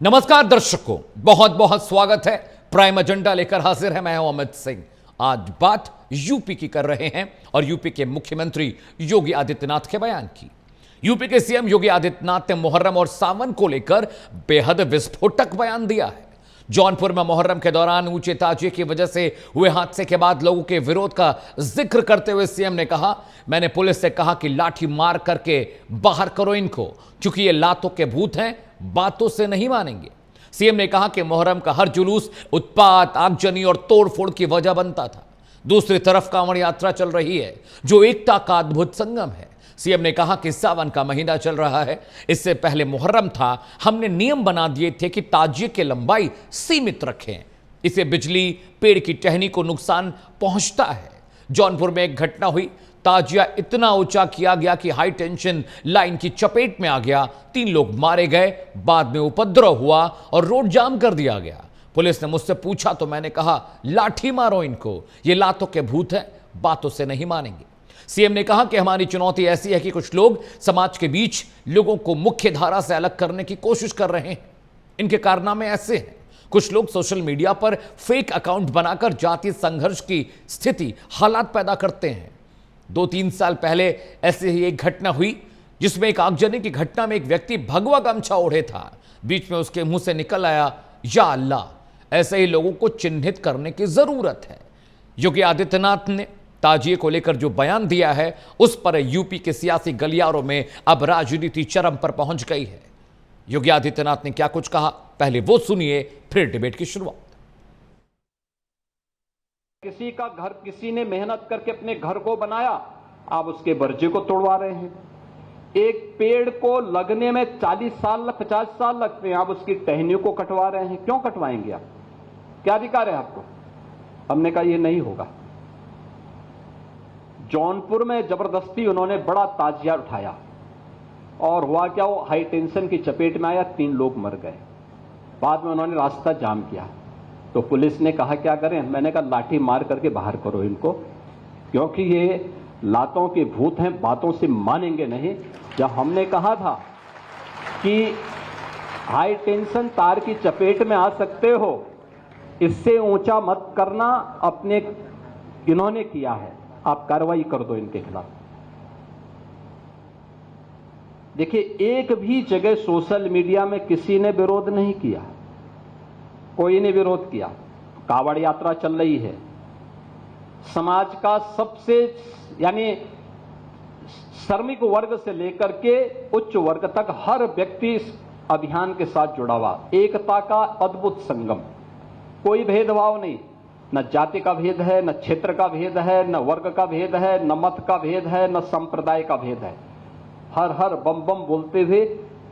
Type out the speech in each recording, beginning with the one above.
नमस्कार दर्शकों, बहुत बहुत स्वागत है। प्राइम एजेंडा लेकर हाजिर है, मैं हूं अमित सिंह। आज बात यूपी की कर रहे हैं और यूपी के मुख्यमंत्री योगी आदित्यनाथ के बयान की। यूपी के सीएम योगी आदित्यनाथ ने मुहर्रम और सावन को लेकर बेहद विस्फोटक बयान दिया है। जौनपुर में मुहर्रम के दौरान ऊंचे ताजिए की वजह से हुए हादसे के बाद लोगों के विरोध का जिक्र करते हुए सीएम ने कहा, मैंने पुलिस से कहा कि लाठी मार करके बाहर करो इनको, क्योंकि ये लातों के भूत हैं, बातों से नहीं मानेंगे। सीएम ने कहा कि मुहर्रम का हर जुलूस उत्पात, आगजनी और तोड़फोड़ की वजह बनता था। दूसरी तरफ कांवड़ यात्रा चल रही है, जो एकता का अद्भुत संगम है। सीएम ने कहा कि सावन का महीना चल रहा है, इससे पहले मुहर्रम था, हमने नियम बना दिए थे कि ताजिए की लंबाई सीमित रखें, इससे बिजली, पेड़ की टहनी को नुकसान पहुंचता है। जौनपुर में एक घटना हुई, ताजिया इतना ऊंचा किया गया कि हाई टेंशन लाइन की चपेट में आ गया, 3 लोग मारे गए, बाद में उपद्रव हुआ और रोड जाम कर दिया गया। पुलिस ने मुझसे पूछा तो मैंने कहा, लाठी मारो इनको, ये लातों के भूत हैं, बातों से नहीं मानेंगे। सीएम ने कहा कि हमारी चुनौती ऐसी है कि कुछ लोग समाज के बीच लोगों को मुख्य धारा से अलग करने की कोशिश कर रहे हैं। इनके कारनामे ऐसे हैं, कुछ लोग सोशल मीडिया पर फेक अकाउंट बनाकर जातीय संघर्ष की स्थिति, हालात पैदा करते हैं। 2-3 साल पहले ऐसे ही एक घटना हुई, जिसमें एक आगजनी की घटना में एक व्यक्ति भगवा गमछा ओढ़े था, बीच में उसके मुंह से निकल आया, या अल्लाह। ऐसे ही लोगों को चिन्हित करने की जरूरत है। योगी आदित्यनाथ ने ताजिए को लेकर जो बयान दिया है, उस पर यूपी के सियासी गलियारों में अब राजनीति चरम पर पहुंच गई है। योगी आदित्यनाथ ने क्या कुछ कहा, पहले वो सुनिए, फिर डिबेट की शुरुआत। किसी का घर किसी ने मेहनत करके अपने घर को बनाया, आप उसके बर्जे को तोड़वा रहे हैं। एक पेड़ को लगने में 40 साल 50 साल लगते हैं, आप उसकी टहनियों को कटवा रहे हैं। क्यों कटवाएंगे आप? क्या अधिकार है आपको? हमने कहा यह नहीं होगा। जौनपुर में जबरदस्ती उन्होंने बड़ा ताजिया उठाया और हुआ क्या, वो हाई टेंशन की चपेट में आया, 3 लोग मर गए। बाद में उन्होंने रास्ता जाम किया तो पुलिस ने कहा क्या करें? मैंने कहा लाठी मार करके बाहर करो इनको, क्योंकि ये लातों के भूत हैं, बातों से मानेंगे नहीं। जब हमने कहा था कि हाई टेंशन तार की चपेट में आ सकते हो, इससे ऊंचा मत करना, अपने इन्होंने किया है, आप कार्रवाई कर दो इनके खिलाफ। देखिए, एक भी जगह सोशल मीडिया में किसी ने विरोध नहीं किया, कोई ने विरोध किया। कांवड़ यात्रा चल रही है, समाज का सबसे यानी श्रमिक वर्ग से लेकर के उच्च वर्ग तक हर व्यक्ति इस अभियान के साथ जुड़ा हुआ। एकता का अद्भुत संगम, कोई भेदभाव नहीं, न जाति का भेद है, न क्षेत्र का भेद है, न वर्ग का भेद है, न मत का भेद है, न संप्रदाय का भेद है। हर हर बम बम बोलते हुए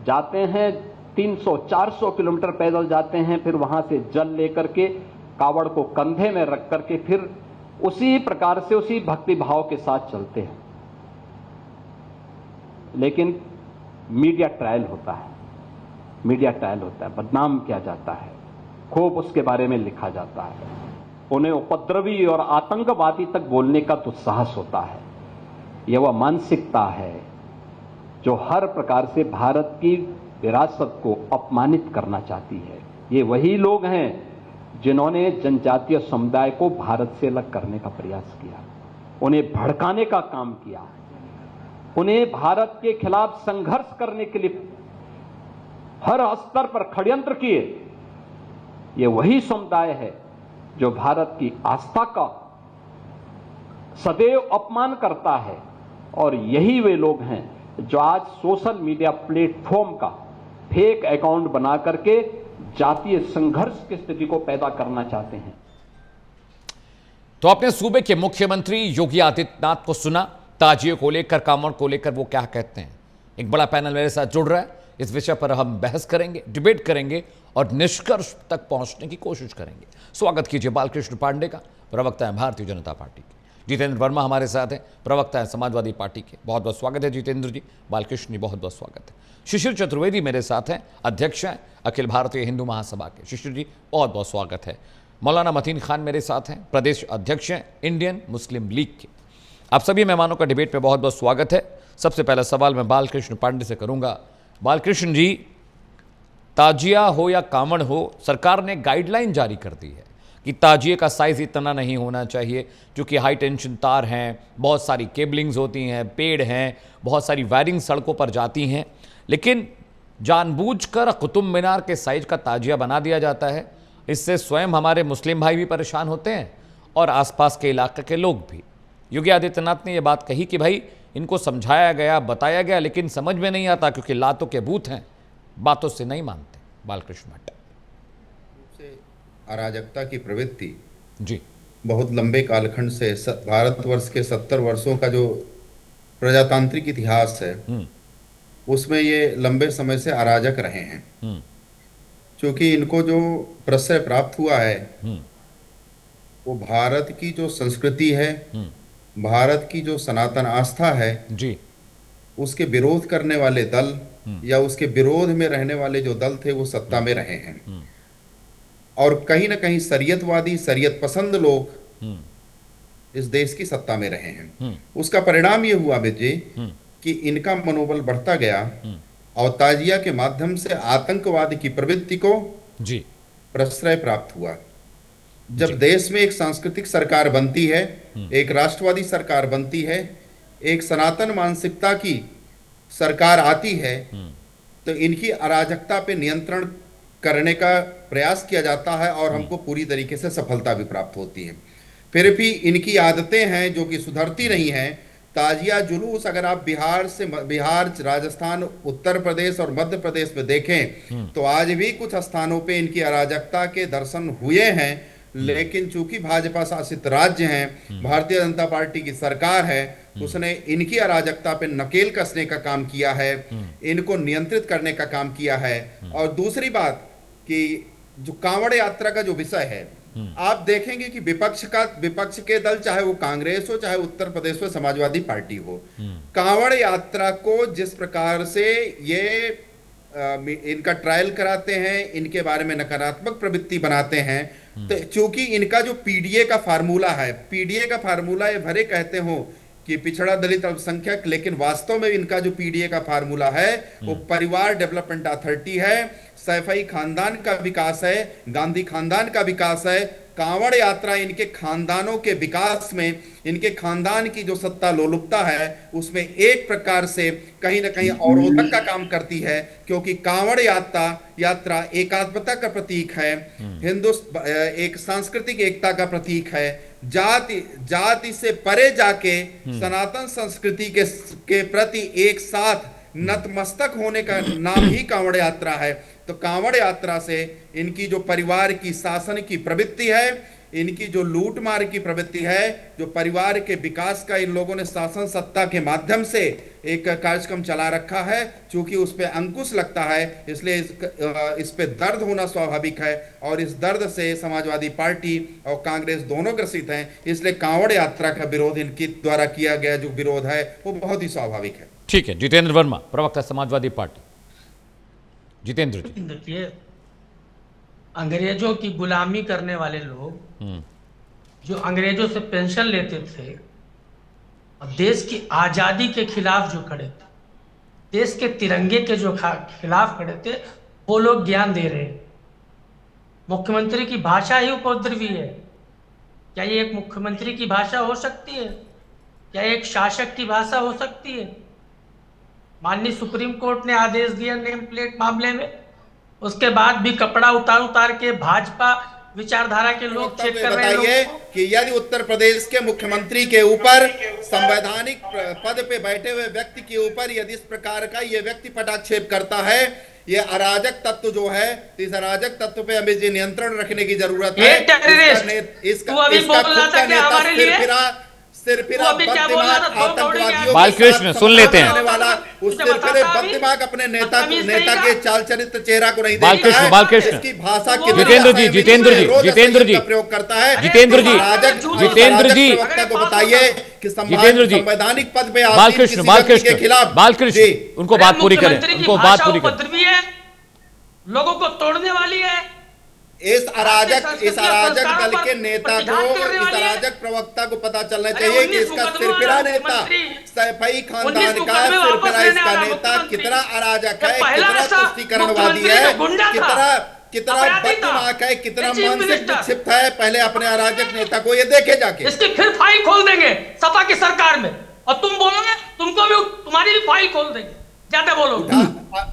जाते हैं, 300-400 किलोमीटर पैदल जाते हैं, फिर वहां से जल लेकर के कावड़ को कंधे में रख करके फिर उसी प्रकार से उसी भक्ति भाव के साथ चलते हैं। लेकिन मीडिया ट्रायल होता है, मीडिया ट्रायल होता है, बदनाम किया जाता है, खूब उसके बारे में लिखा जाता है, उन्हें उपद्रवी और आतंकवादी तक बोलने का दुस्साहस होता है। यह वह मानसिकता है जो हर प्रकार से भारत की विरासत को अपमानित करना चाहती है। ये वही लोग हैं जिन्होंने जनजातीय समुदाय को भारत से अलग करने का प्रयास किया, उन्हें भड़काने का काम किया, उन्हें भारत के खिलाफ संघर्ष करने के लिए हर स्तर पर षड्यंत्र किए। ये वही समुदाय है जो भारत की आस्था का सदैव अपमान करता है, और यही वे लोग हैं जो आज सोशल मीडिया प्लेटफॉर्म का फेक अकाउंट बना करके जातीय संघर्ष की स्थिति को पैदा करना चाहते हैं। तो आपने सूबे के मुख्यमंत्री योगी आदित्यनाथ को सुना, ताजिए को लेकर, कांवड़ को लेकर वो क्या कहते हैं। एक बड़ा पैनल मेरे साथ जुड़ रहा है, इस विषय पर हम बहस करेंगे, डिबेट करेंगे और निष्कर्ष तक पहुंचने की कोशिश करेंगे। स्वागत कीजिए बालकृष्ण पांडे का, प्रवक्ता है भारतीय जनता पार्टी के। जितेंद्र वर्मा हमारे साथ हैं, प्रवक्ता है समाजवादी पार्टी के। बहुत बहुत स्वागत है जितेंद्र जी। बालकृष्ण जी, बहुत बहुत स्वागत है। शिशिर चतुर्वेदी मेरे साथ हैं, अध्यक्ष हैं अखिल भारतीय हिंदू महासभा के। शिशिर जी, बहुत बहुत स्वागत है। मौलाना मतीन खान मेरे साथ हैं, प्रदेश अध्यक्ष हैं इंडियन मुस्लिम लीग के। आप सभी मेहमानों का डिबेट में बहुत बहुत स्वागत है। सबसे पहला सवाल मैं बालकृष्ण पांडे से करूंगा। बालकृष्ण जी, ताजिया हो या कांवड़ हो, सरकार ने गाइडलाइन जारी कर दी है कि ताजिए का साइज़ इतना नहीं होना चाहिए, क्योंकि हाई टेंशन तार हैं, बहुत सारी केबलिंग्स होती हैं, पेड़ हैं, बहुत सारी वायरिंग सड़कों पर जाती हैं। लेकिन जानबूझकर कुतुब मीनार के साइज का ताजिया बना दिया जाता है। इससे स्वयं हमारे मुस्लिम भाई भी परेशान होते हैं और आसपास के इलाके के लोग भी। योगी आदित्यनाथ ने यह बात कही कि भाई इनको समझाया गया, बताया गया, लेकिन समझ में नहीं आता क्योंकि लातों के बूथ हैं, बातों से नहीं मानते। बालकृष्ण भट्ट। अराजकता की प्रवृत्ति जी, बहुत लंबे कालखंड से भारतवर्ष के 70 वर्षों का जो प्रजातांत्रिक इतिहास है उसमें ये लंबे समय से अराजक रहे हैं। क्योंकि इनको जो प्रश्रय प्राप्त हुआ है वो भारत की जो संस्कृति है, भारत की जो सनातन आस्था है जी, उसके विरोध करने वाले दल या उसके विरोध में रहने वाले जो दल थे वो सत्ता में रहे हैं। और कहीं ना कहीं शरीयतवादी, शरीयत पसंद लोग इस देश की सत्ता में रहे हैं। उसका परिणाम ये हुआ जी कि इनका मनोबल बढ़ता गया और ताजिया के माध्यम से आतंकवाद की प्रवृत्ति को जी प्रश्रय प्राप्त हुआ। जब देश में एक सांस्कृतिक सरकार बनती है, एक राष्ट्रवादी सरकार बनती है, एक सनातन मानसिकता की सरकार आती है, तो इनकी अराजकता पे नियंत्रण करने का प्रयास किया जाता है और हमको पूरी तरीके से सफलता भी प्राप्त होती है। फिर भी इनकी आदतें हैं जो कि सुधरती नहीं हैं। ताजिया जुलूस अगर आप बिहार, राजस्थान, उत्तर प्रदेश और मध्य प्रदेश में देखें तो आज भी कुछ स्थानों पे इनकी अराजकता के दर्शन हुए हैं। लेकिन चूंकि भाजपा शासित राज्य हैं, भारतीय जनता पार्टी की सरकार है, उसने इनकी अराजकता पे नकेल कसने का काम किया है, इनको नियंत्रित करने का काम किया है। और दूसरी बात कि जो कांवड़ यात्रा का जो विषय है, आप देखेंगे कि विपक्ष के दल, चाहे वो कांग्रेस हो चाहे उत्तर प्रदेश में समाजवादी पार्टी हो, कांवड़ यात्रा को जिस प्रकार से ये इनका ट्रायल कराते हैं, इनके बारे में नकारात्मक प्रवृत्ति बनाते हैं, तो चूंकि इनका जो पीडीए का फार्मूला है, पीडीए का फार्मूला ये भरे कहते हो कि पिछड़ा, दलित, अल्पसंख्यक, लेकिन वास्तव में इनका जो पीडीए का फार्मूला है वो परिवार डेवलपमेंट अथॉरिटी है, सैफई खानदान का विकास है, गांधी खानदान का विकास है। कांवड़ यात्रा इनके खानदानों के विकास में, इनके खानदान की जो सत्ता लोलुपता है उसमें एक प्रकार से कहीं ना कहीं अवरोधक का काम करती है। क्योंकि कांवड़ यात्रा एकात्मता का प्रतीक है, एक सांस्कृतिक एकता का प्रतीक है, जाति से परे जाके सनातन संस्कृति के प्रति एक साथ नतमस्तक होने का नाम ही कांवड़ यात्रा है। तो कांवड़ यात्रा से इनकी जो परिवार की शासन की प्रवृत्ति है, इनकी जो लूट मार की प्रवृत्ति है, जो परिवार के विकास का इन लोगों ने शासन सत्ता के माध्यम से एक कार्यक्रम चला रखा है, चूंकि उस पर अंकुश लगता है, इसलिए इस पे दर्द होना स्वाभाविक है। और इस दर्द से समाजवादी पार्टी और कांग्रेस दोनों ग्रसित हैं। इसलिए कांवड़ यात्रा का विरोध इनके द्वारा किया गया जो विरोध है वो बहुत ही स्वाभाविक है। ठीक है। जितेंद्र वर्मा, प्रवक्ता समाजवादी पार्टी। जितेंद्र जी, देखिए, अंग्रेजों की गुलामी करने वाले लोग जो अंग्रेजों से पेंशन लेते थे और देश की आजादी के खिलाफ जो खड़े थे, देश के तिरंगे के जो खिलाफ खड़े थे, वो लोग ज्ञान दे रहे हैं। मुख्यमंत्री की भाषा ही उपद्रवी है। क्या ये एक मुख्यमंत्री की भाषा हो सकती है? क्या एक शासक की भाषा हो सकती है? माननीय सुप्रीम कोर्ट ने आदेश दिया नेम प्लेट मामले में, उसके बाद भी कपड़ा उतार के भाजपा विचारधारा के लोग चेक कर रहे हैं। बताइए कि यदि उत्तर प्रदेश के मुख्यमंत्री के ऊपर, संवैधानिक पद पे बैठे हुए व्यक्ति के ऊपर यदि इस प्रकार का ये व्यक्ति पटाक्षेप करता है, ये अराजक तत्व जो है, इस अराजक तत्व पे हमें जो नियंत्रण रखने की जरूरत है। बालकृष्ण सुन लेते हैं। अपने नेता के चाल चरित्र चेहरा को नहीं देखता है। बालकृष्ण, इसकी भाषा जितेंद्र जी प्रयोग करता है। जितेंद्र जी को बताइए कि संवैधानिक पद पे बालकृष्ण के खिलाफ उनको बात पूरी करें, उनको बात पूरी करें। लोगों को तोड़ने वाली है, इस अराजक दल के नेता को, इस अराजक प्रवक्ता को पता चलना चाहिए कि इसका सिरफिरा नेता, सैफई खानदान का सिरफिरा इसका नेता कितना अराजक है, कितना तुष्टीकरणवादी है, कितना बददिमाग है, कितना मानसिक विक्षिप्त है। पहले अपने अराजक नेता को ये देखे जाके। इसकी फिर फाइल खोल देंगे सपा की सरकार में, और तुम बोलोगे तुमको भी, तुम्हारी भी फाइल खोल देंगे, ज्यादा बोलोगे।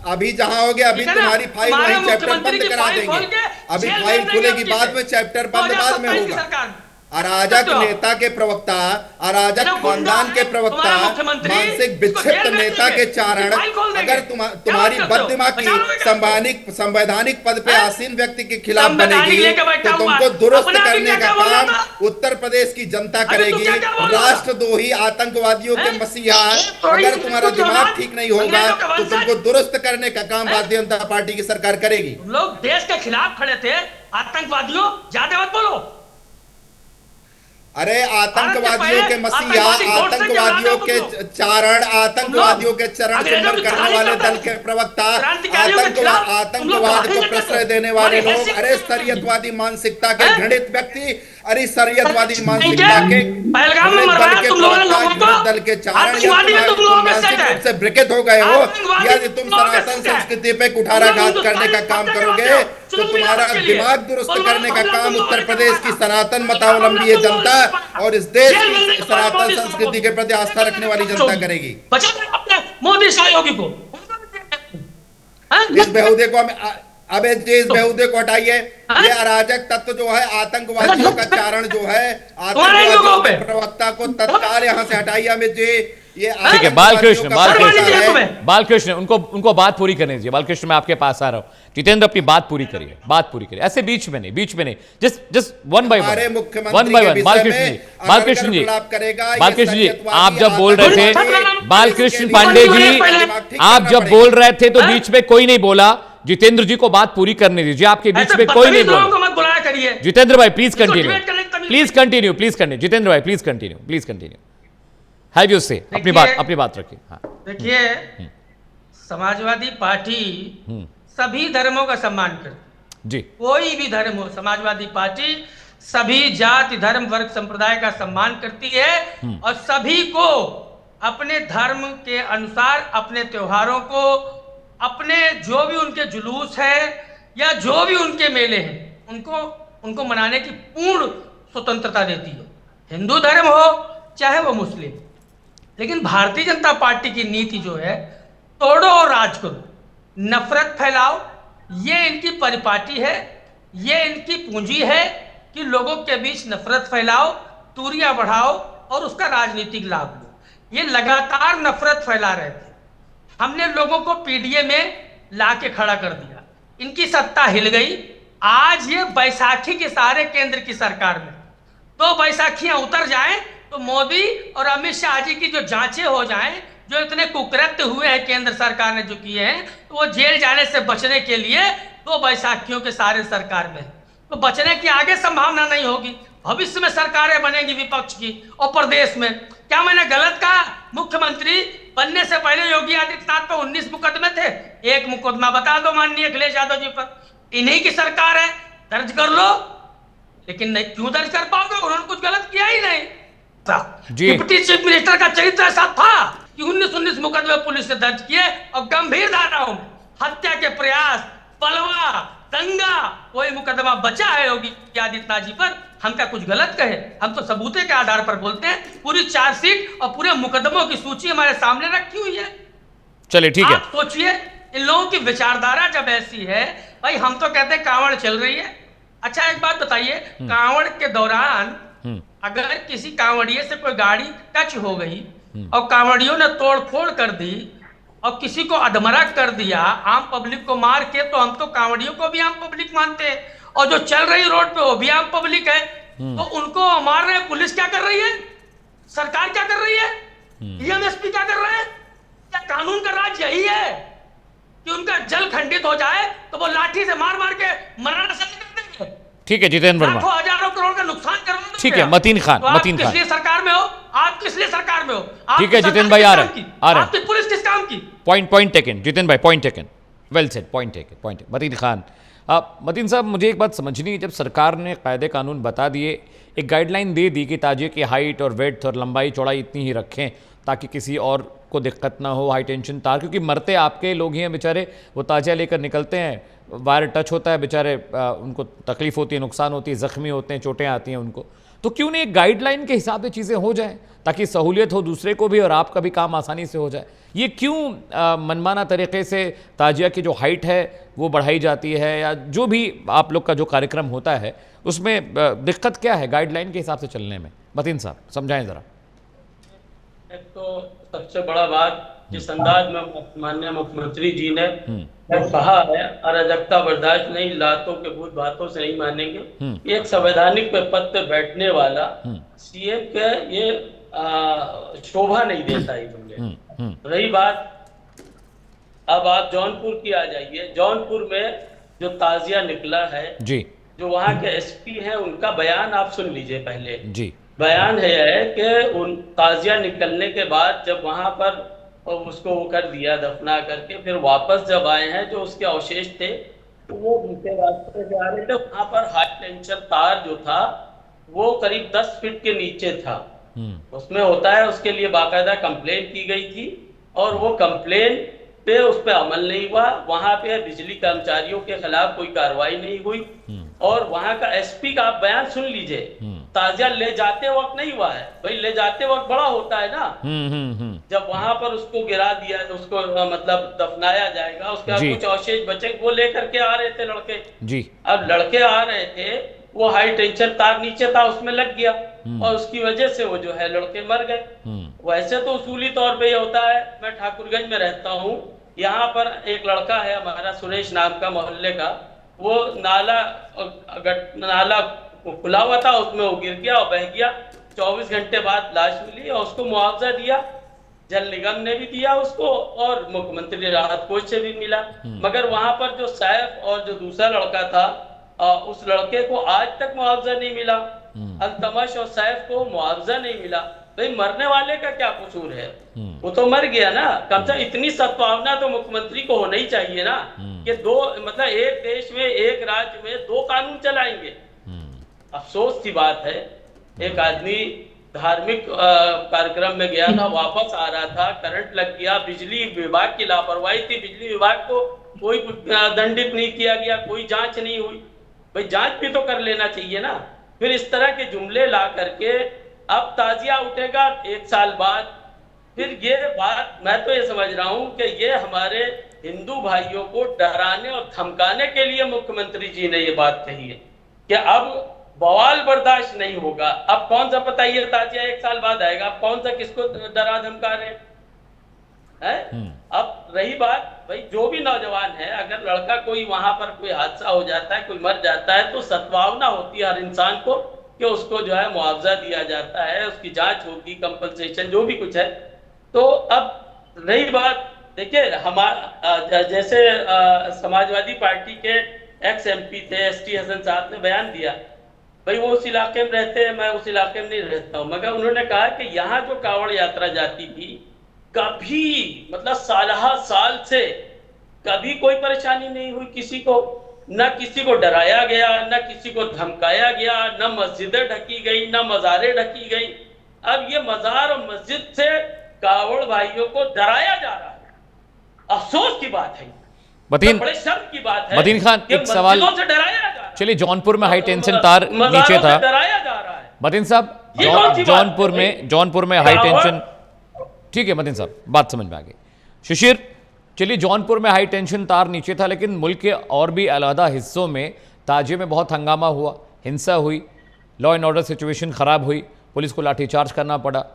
अभी जहां हो गया, अभी तुम्हारी फाइल वही चैप्टर बंद करा देंगे। अभी फाइल खुलेगी बाद में, चैप्टर बंद बाद में होगा। अराजक नेता के प्रवक्ता, अराजक खानदान के प्रवक्ता, मानसिक विक्षिप्त नेता के चारण, अगर तुम्हारी बददिमागी संवैधानिक पद पे आसीन व्यक्ति के खिलाफ बनेगी तो तुमको दुरुस्त करने का काम उत्तर प्रदेश की जनता करेगी। राष्ट्रद्रोही आतंकवादियों के मसीहा, अगर तुम्हारा दिमाग ठीक नहीं होगा तो तुमको दुरुस्त करने का काम भारतीय जनता पार्टी की सरकार करेगी। लोग देश के खिलाफ खड़े थे, आतंकवादियों ज्यादा मत बोलो। अरे आतंकवादियों के मसीहा, आतंकवादियों के चारण, आतंकवादियों के चरण चुंबन करने वाले दल के प्रवक्ता, आतंकवाद को प्रश्रय देने वाले लोग, अरे शरीयतवादी मानसिकता के घृणित व्यक्ति, अरे शरीयतवादी मानसिकता के दल के चारण मानसिक रूप से विकृत हो गए हो। यदि तुम सनातन संस्कृति पे कुठाराघात करने का काम करोगे तो तुम्हारा दिमाग दुरुस्त करने का काम उत्तर प्रदेश की सनातन मतावलंबी जनता और इस देश की सनातन संस्कृति के प्रति आस्था रखने वाली जनता करेगी। मोदी सहयोगी को, इस बेहुदे को अब इस बेहुदे को हटाइए। ये अराजक तत्व जो है, आतंकवादियों का चारण जो है, आतंकवादियों के प्रवक्ता को तत्काल यहाँ से हटाइए अमित जी। ये ठीक है, बालकृष्ण उनको बात पूरी करने दीजिए। बालकृष्ण मैं आपके पास आ रहा हूँ। जितेंद्र अपनी बात पूरी करिए, ऐसे बीच में नहीं, just one by one. Balakrishna ji आप जब बोल रहे थे, बालकृष्ण पांडे जी आप जब बोल रहे थे तो बीच में कोई नहीं बोला। जितेंद्र जी को बात पूरी करने दीजिए, आपके बीच में कोई नहीं बोला। जितेंद्र भाई प्लीज कंटिन्यू, जितेंद्र भाई प्लीज कंटिन्यू। हैव यू से अपनी बात रखिए। हाँ। देखिए, समाजवादी पार्टी सभी धर्मों का सम्मान करती जी, कोई भी धर्म हो, समाजवादी पार्टी सभी जाति धर्म वर्ग संप्रदाय का सम्मान करती है और सभी को अपने धर्म के अनुसार अपने त्योहारों को, अपने जो भी उनके जुलूस है या जो भी उनके मेले हैं उनको मनाने की पूर्ण स्वतंत्रता देती है, हिंदू धर्म हो चाहे वो मुस्लिम। लेकिन भारतीय जनता पार्टी की नीति जो है, तोड़ो और राज करो, नफरत फैलाओ, ये इनकी परिपाटी है, ये इनकी पूंजी है कि लोगों के बीच नफरत फैलाओ, दूरियां बढ़ाओ और उसका राजनीतिक लाभ लो। ये लगातार नफरत फैला रहे थे, हमने लोगों को पीडीए में लाके खड़ा कर दिया, इनकी सत्ता हिल गई। आज ये बैसाखी के सारे केंद्र की सरकार में 2 बैसाखियां उतर जाएं तो मोदी और अमित शाह जी की जो जांचें हो जाएं, जो इतने कुकृत्य हुए हैं केंद्र सरकार ने जो किए हैं, तो वो जेल जाने से बचने के लिए 2 बैसाखियों के सारे सरकार में, तो बचने की आगे संभावना नहीं होगी। भविष्य में सरकारें बनेगी विपक्ष की और प्रदेश में। क्या मैंने गलत कहा? मुख्यमंत्री बनने से पहले योगी आदित्यनाथ पर 19 मुकदमे थे, 1 मुकदमा बता दो माननीय अखिलेश यादव जी पर, इन्हीं की सरकार है, दर्ज कर लो। लेकिन नहीं, क्यों दर्ज कर पाओगे? उन्होंने कुछ गलत किया ही नहीं। डिप्टी चीफ मिनिस्टर का चरित्र ऐसा था कि 19 मुकदमे पुलिस ने दर्ज किए और गंभीर धाराओं में हत्या के प्रयास, बलवा, दंगा, कोई मुकदमा बचा है योगी आदित्यनाथ जी पर? हम क्या कुछ गलत कहे? हम तो सबूते के आधार पर बोलते हैं। पूरी चार्जशीट और पूरे मुकदमों की सूची हमारे सामने रखी हुई है। चलिए ठीक है, आप सोचिए, इन लोगों की विचारधारा जब ऐसी है, भाई हम तो कहते हैं कांवड़ चल रही है। अच्छा एक बात बताइए, कांवड़ के दौरान अगर किसी कांवड़िए से कोई गाड़ी टच हो गई और कांवड़ियों ने तोड़फोड़ कर दी और किसी को अधमरा कर दिया, आम पब्लिक को मार के, तो हम तो कांवड़ियों को भी आम पब्लिक मानते हैं और जो चल रही रोड पे वो भी आम पब्लिक है। तो उनको मार रहे हैं, पुलिस क्या कर रही है, सरकार क्या कर रही है, डीएमएसपी क्या कर रहे हैं? क्या कानून का राज यही है कि उनका जल खंडित हो जाए तो वो लाठी से मार मार के मरना से कर देंगे? ठीक है जितेंद्र वर्मा, हजारों करोड़ का नुकसान करवा दो। ठीक है मतीन खान, मतीन खान, किस लिए सरकार में हो आप? किस लिए सरकार में हो? ठीक है जितेंद्र भाई, आ रहे आपकी पुलिस किस काम की? पॉइंट टेकन जितेंद्र भाई, point taken, well said, point taken. Mateen Khan, Mateen साहब, मुझे एक बात समझनी है, जब सरकार ने कायदे कानून बता दिए, एक गाइडलाइन दे दी कि ताजिए की हाइट और वेड्थ और लंबाई चौड़ाई इतनी ही रखें ताकि किसी और को दिक्कत ना हो, हाई टेंशन तार, क्योंकि मरते आपके लोग ही हैं बेचारे, वो ताजिया लेकर निकलते हैं, वायर टच होता है बेचारे, उनको तकलीफ होती है, नुकसान होती है, ज़ख्मी होते हैं, चोटें आती हैं उनको, तो क्यों नहीं एक गाइडलाइन के हिसाब से चीज़ें हो जाएं ताकि सहूलियत हो दूसरे को भी और आपका भी काम आसानी से हो जाए। ये क्यों मनमाना तरीके से ताजिया की जो हाइट है वो बढ़ाई जाती है, या जो भी आप लोग का जो कार्यक्रम होता है उसमें दिक्कत क्या है गाइडलाइन के हिसाब से चलने में? मतीन साहब समझाएं ज़रा। एक तो सबसे बड़ा बात, जिस अंदाज में माननीय मुख्यमंत्री जी ने कहा है, अराजकता बर्दाश्त नहीं, लातों के भूत बातों से नहीं मानेंगे, एक संवैधानिक पद पे बैठने वाला सीएम के ये शोभा नहीं देता है जुमले। रही बात, अब आप जौनपुर की आ जाइए, जौनपुर में जो ताजिया निकला है जी, जो वहाँ के एसपी हैं उनका बयान आप सुन लीजिए पहले जी। बयान है कि उन ताजिया निकलने के बाद जब वहां पर उसको वो कर दिया, दफना करके फिर वापस जब आए हैं, जो उसके अवशेष थे तो वो उनके रास्ते से आ रहे थे, वहां पर हाई टेंशन तार जो था वो करीब 10 फीट के नीचे था। उसमें होता है, उसके लिए बाकायदा कंप्लेन की गई थी और वो कंप्लेन पे उस पर अमल नहीं हुआ। वहां पे बिजली कर्मचारियों के खिलाफ कोई कार्रवाई नहीं हुई और वहां का एसपी का आप बयान सुन लीजिए, ताजिया ले जाते वक्त नहीं हुआ है भाई, ले जाते वक्त बड़ा होता है ना, जब वहां पर उसको गिरा दिया, उसको मतलब दफनाया जाएगा, उसके बाद कुछ अवशेष बचे, वो लेकर के आ रहे थे लड़के जी। अब लड़के आ रहे थे, वो हाई टेंशन तार नीचे था, उसमें लग गया और उसकी वजह से वो जो है लड़के मर गए। वैसे तो उसूली तौर पे ये होता है, मैं ठाकुरगंज में रहता हूँ, यहाँ पर एक लड़का है हमारा सुरेश नाम का, मोहल्ले का, वो नाला खुला हुआ था, उसमें वो गिर गया और बह गया। 24 घंटे बाद लाश मिली और उसको मुआवजा दिया, जल निगम ने भी दिया उसको और मुख्यमंत्री राहत कोष से भी मिला। मगर वहां पर जो सैफ और जो दूसरा लड़का था, उस लड़के को आज तक मुआवजा नहीं मिला। अल्तमश और सैफ को मुआवजा नहीं मिला। भाई मरने वाले का क्या कसूर है, वो तो मर गया ना। कम से कम इतनी सद्भावना तो मुख्यमंत्री को होना ही चाहिए ना कि दो, मतलब एक देश में, एक राज्य में 2 कानून चलाएंगे। अफसोस की बात है, एक आदमी धार्मिक कार्यक्रम में गया था, वापस आ रहा था, करंट लग गया, बिजली विभाग की लापरवाही थी, बिजली विभाग को कोई दंडित नहीं किया गया, कोई जांच नहीं हुई। भाई जांच भी तो कर लेना चाहिए ना। फिर इस तरह के जुमले ला करके अब ताजिया उठेगा 1 साल बाद। फिर ये बात, मैं तो ये समझ रहा हूं कि ये हमारे हिंदू भाइयों को डराने और धमकाने के लिए मुख्यमंत्री जी ने ये बात कही है कि अब बवाल बर्दाश्त नहीं होगा। अब कौन सा पता ये ताजिया 1 साल बाद आएगा, अब कौन सा किसको डरा धमका रहे हैं। अब रही बात, भाई जो भी नौजवान है, अगर लड़का कोई वहां पर कोई हादसा हो जाता है, कोई मर जाता है, तो सद्भावना होती है हर इंसान को कि उसको जो है मुआवजा दिया जाता है, उसकी जांच होगी, कंपनसेशन जो भी कुछ है। तो अब रही बात, देखिए हमारा जैसे समाजवादी पार्टी के एक्स एमपी थे एसटी हसन साहब ने बयान दिया, भाई वो उस इलाके में रहते हैं, मैं उस इलाके में नहीं रहता हूँ, मगर उन्होंने कहा कि यहाँ जो कांवड़ यात्रा जाती थी, कभी मतलब साल से कभी कोई परेशानी नहीं हुई किसी को, न किसी को डराया गया, न किसी को धमकाया गया, न मस्जिदें ढकी गई, न मज़ारें ढकी गई। अब ये मज़ार और मस्जिद से कांवड़ भाइयों को डराया जा रहा है। अफसोस की बात है, मतीन, बड़े शर्म की बात है। मतीन खान, एक सवाल, से डराया जा रहा है। चलिए जौनपुर में हाई टेंशन तार नीचे था, डराया जा रहा है। मतीन साहब, जौनपुर में हाई टेंशन, ठीक है मतीन साहब, बात समझ में आ गई। शिशिर, चलिए जौनपुर में हाई टेंशन तार नीचे था, लेकिन मुल्क के और भी अलहदा हिस्सों में ताजिए में बहुत हंगामा हुआ, हिंसा हुई, लॉ एंड ऑर्डर सिचुएशन ख़राब हुई, पुलिस को लाठीचार्ज करना पड़ा,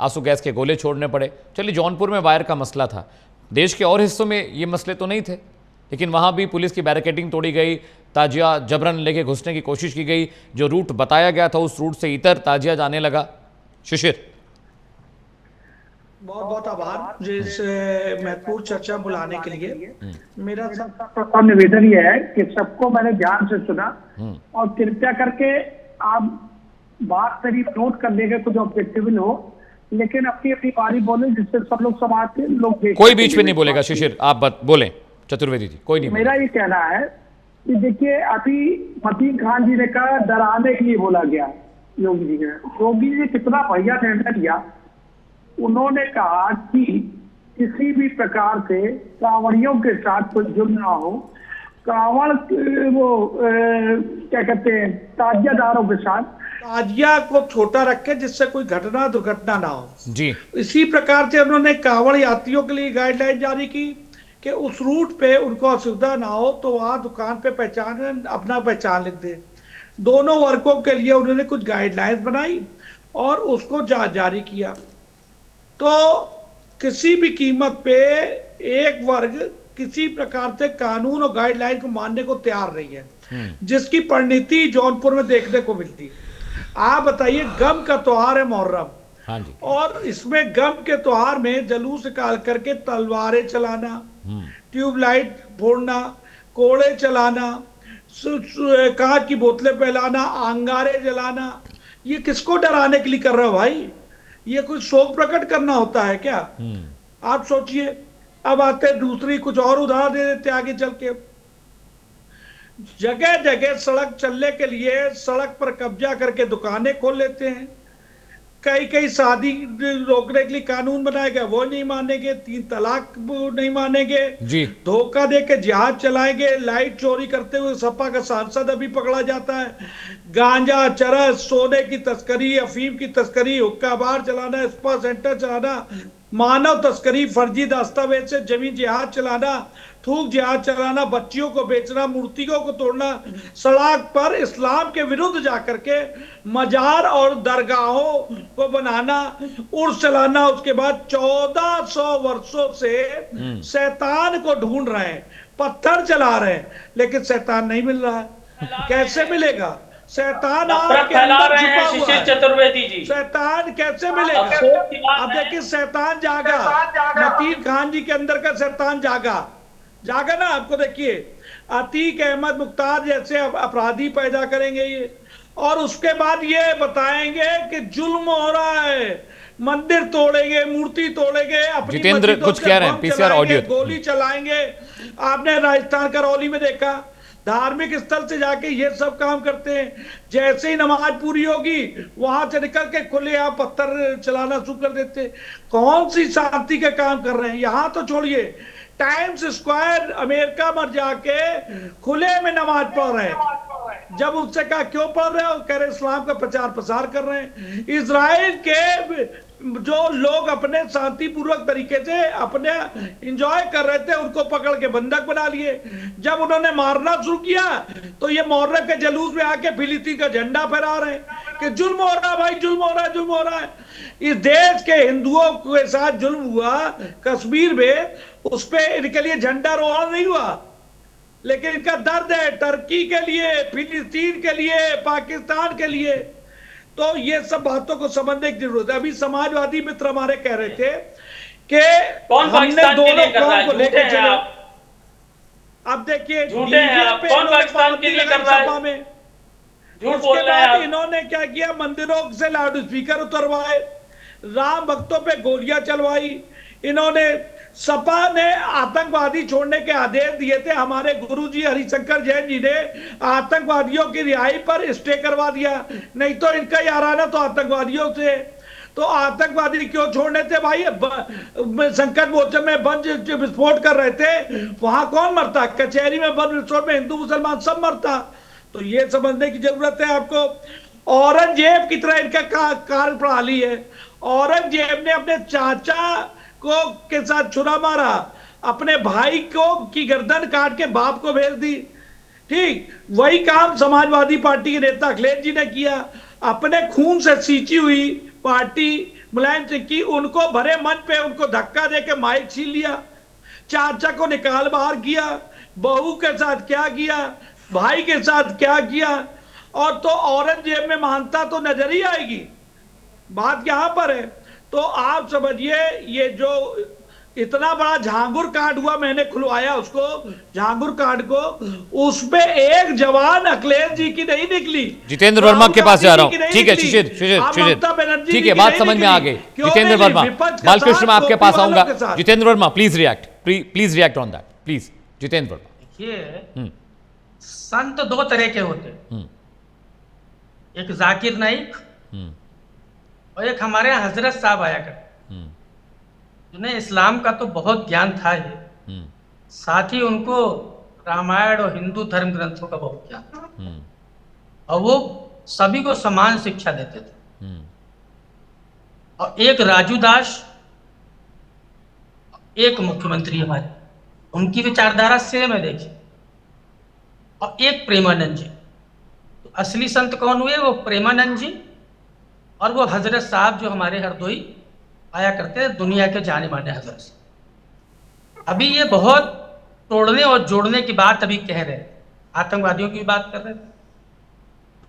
आंसू गैस के गोले छोड़ने पड़े। चलिए जौनपुर में वायर का मसला था, देश के और हिस्सों में ये मसले तो नहीं थे, लेकिन वहाँ भी पुलिस की बैरिकेडिंग तोड़ी गई, ताजिया जबरन लेके घुसने की कोशिश की गई, जो रूट बताया गया था उस रूट से इतर ताजिया जाने लगा। शिशिर, बहुत बहुत आभार मुझे इस महत्वपूर्ण चर्चा बुलाने के लिए। मेरा सबका निवेदन यह है कि सबको मैंने ध्यान से सुना और कृपया करके आप बात मेरी नोट कर लेंगे, कुछ ऑब्जेक्टिव हो, लेकिन अपनी अपनी बारी बोले जिससे सब लोग समाज के लोग देख। कोई बीच में नहीं बोलेगा। शिशिर आप बात बोलें, चतुर्वेदी जी कोई नहीं। मेरा ये कहना है कि देखिए अभी फतीम खान जी ने कहा डराने के लिए बोला गया योगी जी ने। योगी जी ने कितना बढ़िया निर्णय लिया। उन्होंने कहा कि किसी भी प्रकार से कांवड़ियों के साथ कोई जुर्म ना हो, कांवड़ क्या कहते हैं ताजियादारों के साथ ताजिया को छोटा रखे जिससे कोई घटना दुर्घटना ना हो जी। इसी प्रकार से उन्होंने कांवड़ यात्रियों के लिए गाइडलाइन जारी की कि उस रूट पे उनको असुविधा ना हो तो वहां दुकान पे अपना पहचान लिख दे। दोनों वर्गों के लिए उन्होंने कुछ गाइडलाइंस बनाई और उसको जारी किया। तो किसी भी कीमत पे एक वर्ग किसी प्रकार से कानून और गाइडलाइन को मानने को तैयार नहीं है, जिसकी परिणति जौनपुर में देखने को मिलती है। आप बताइए, गम का त्योहार है मुहर्रम, हाँ जी। और इसमें गम के त्योहार में जुलूस निकाल करके तलवारें चलाना, ट्यूबलाइट फोड़ना, कोड़े चलाना, कांच की बोतलें फैलाना, अंगारे जलाना, ये किसको डराने के लिए कर रहे हो भाई? ये कुछ शोक प्रकट करना होता है क्या? आप सोचिए। अब आते दूसरी कुछ और उदाहरण दे देते आगे चल के। जगह जगह सड़क चलने के लिए सड़क पर कब्जा करके दुकानें खोल लेते हैं। कई शादी रोकने के लिए कानून बनाए गए, वो नहीं मानेंगे। 3 तलाक नहीं मानेंगे जी। धोखा दे के जहाज चलाएंगे। लाइट चोरी करते हुए सपा का सांसद अभी पकड़ा जाता है। गांजा, चरस, सोने की तस्करी, अफीम की तस्करी, हुक्का बार चलाना, स्पा सेंटर चलाना, मानव तस्करी, फर्जी दस्तावेज से जमीन जहाज चलाना, थूक जहाज चलाना, बच्चियों को बेचना, मूर्तियों को तोड़ना, सड़क पर इस्लाम के विरुद्ध जाकर के मजार और दरगाहों को बनाना, उर्स चलाना। उसके बाद 1400 वर्षों से शैतान को ढूंढ रहे हैं, पत्थर चला रहे हैं, लेकिन शैतान नहीं मिल रहा है। कैसे मिलेगा? शैतान आपके अंदर छुपा हुआ है। चतुर्वेदी जी, शैतान कैसे मिलेगा? अब देखिए, शैतान जागा, फतीम खान जी के अंदर का शैतान जागा ना। आपको देखिए, अतीक अहमद मुख्तार जैसे अपराधी पैदा करेंगे ये, और उसके बाद ये बताएंगे कि जुल्म हो रहा है, मंदिर तोड़ेंगे, मूर्ति तोड़ेंगे, अपनी जितेंद्र कुछ कह रहे हैं, पीसीआर ऑडियो, गोली चलाएंगे। आपने राजस्थान करौली में देखा, धार्मिक स्थल से जाके ये सब काम करते हैं। जैसे ही नमाज पूरी होगी वहां से निकल के खुले आप पत्थर चलाना शुरू कर देते। कौन सी शांति का काम कर रहे हैं? यहां तो छोड़िए, टाइम्स स्क्वायर अमेरिका में जाके खुले में नमाज पढ़ रहे हैं। जब उनसे कहा क्यों पढ़ रहे हो, कह रहे इस्लाम का प्रचार प्रसार कर रहे हैं। इजराइल के जो लोग अपने शांतिपूर्वक तरीके से अपने एंजॉय कर रहे थे, उनको पकड़ के बंधक बना लिए। जब उन्होंने मारना शुरू किया तो ये मुहर्रम के जुलूस में आके फिलिस्तीन का झंडा फहरा रहे हैं कि जुल्म हो रहा है भाई, जुल्म हो रहा है, जुल्म हो रहा है। इस देश के हिंदुओं के साथ जुल्म हुआ कश्मीर में, उस पर इनके लिए झंडा रोहण नहीं हुआ, लेकिन इनका दर्द है टर्की के लिए, फिलिस्तीन के लिए, पाकिस्तान के लिए। तो ये सब बातों को समझने की जरूरत है। अभी समाजवादी मित्र हमारे कह रहे थे कि हमने दोनों कौम को लेकर चले। अब देखिए, झूठे हैं आप, कौन पाकिस्तान के लिए कर रहा है? उसके बाद इन्होंने क्या किया, मंदिरों से लाउड स्पीकर उतरवाए, राम भक्तों पे गोलियां चलवाई। इन्होंने सपा ने आतंकवादी छोड़ने के आदेश दिए थे। हमारे गुरुजी हरिशंकर जैन जी ने आतंकवादियों की रिहाई पर स्टे करवा दिया, नहीं तो इनका याराना तो आतंकवादियों से। तो आतंकवादी क्यों छोड़ने थे भाई? संकट मोर्चे में बम विस्फोट कर रहे थे, वहां कौन मरता? कचहरी में बम विस्फोट में हिंदू मुसलमान सब मरता। तो ये समझने की जरूरत है आपको। औरंगजेब की तरह इनका कार्य प्रणाली है। औरंगजेब ने अपने चाचा को के साथ छुरा मारा, अपने भाई को की गर्दन काट के बाप को भेज दी। ठीक वही काम समाजवादी पार्टी के नेता अखिलेश जी ने किया। अपने खून से सींची हुई पार्टी मुलायम सिंह की, उनको भरे मन पे उनको धक्का देके माइक छीन लिया, चाचा को निकाल बाहर किया, बहू के साथ क्या किया, भाई के साथ क्या किया। और तो औरंगजेब में महानता तो नजर ही आएगी। बात यहां पर है। तो आप समझिए, ये जो इतना बड़ा झांगुर कांड हुआ, मैंने खुलवाया उसको, झांगुर कांड को, उसमें एक जवान अखिलेश जी की नहीं निकली। जितेंद्र वर्मा के पास जा रहा हूं। ठीक है शिशिर, ठीक है, बात समझ में आ गई। जितेंद्र वर्मा, बालकृष्ण मैं आपके पास आऊंगा। Jitendra Verma please react on that, please. Jitendra Verma, देखिए, संत दो तरह के होते हैं, एक जाकिर नाइक और एक हमारे यहाँ हजरत साहब आया करते, जिन्हें इस्लाम का तो बहुत ज्ञान था ही, साथ ही उनको रामायण और हिंदू धर्म ग्रंथों का बहुत ज्ञान था, और वो सभी को समान शिक्षा देते थे। और एक राजू दास, एक मुख्यमंत्री हमारे, उनकी विचारधारा सेम है देखिए, और एक प्रेमानंद जी। तो असली संत कौन हुए? वो प्रेमानंद जी और वो हजरत साहब जो हमारे हरदोई आया करते हैं, दुनिया के जाने माने हजरत साहब। अभी ये बहुत तोड़ने और जोड़ने की बात अभी कह रहे हैं, आतंकवादियों की बात कर रहे थे।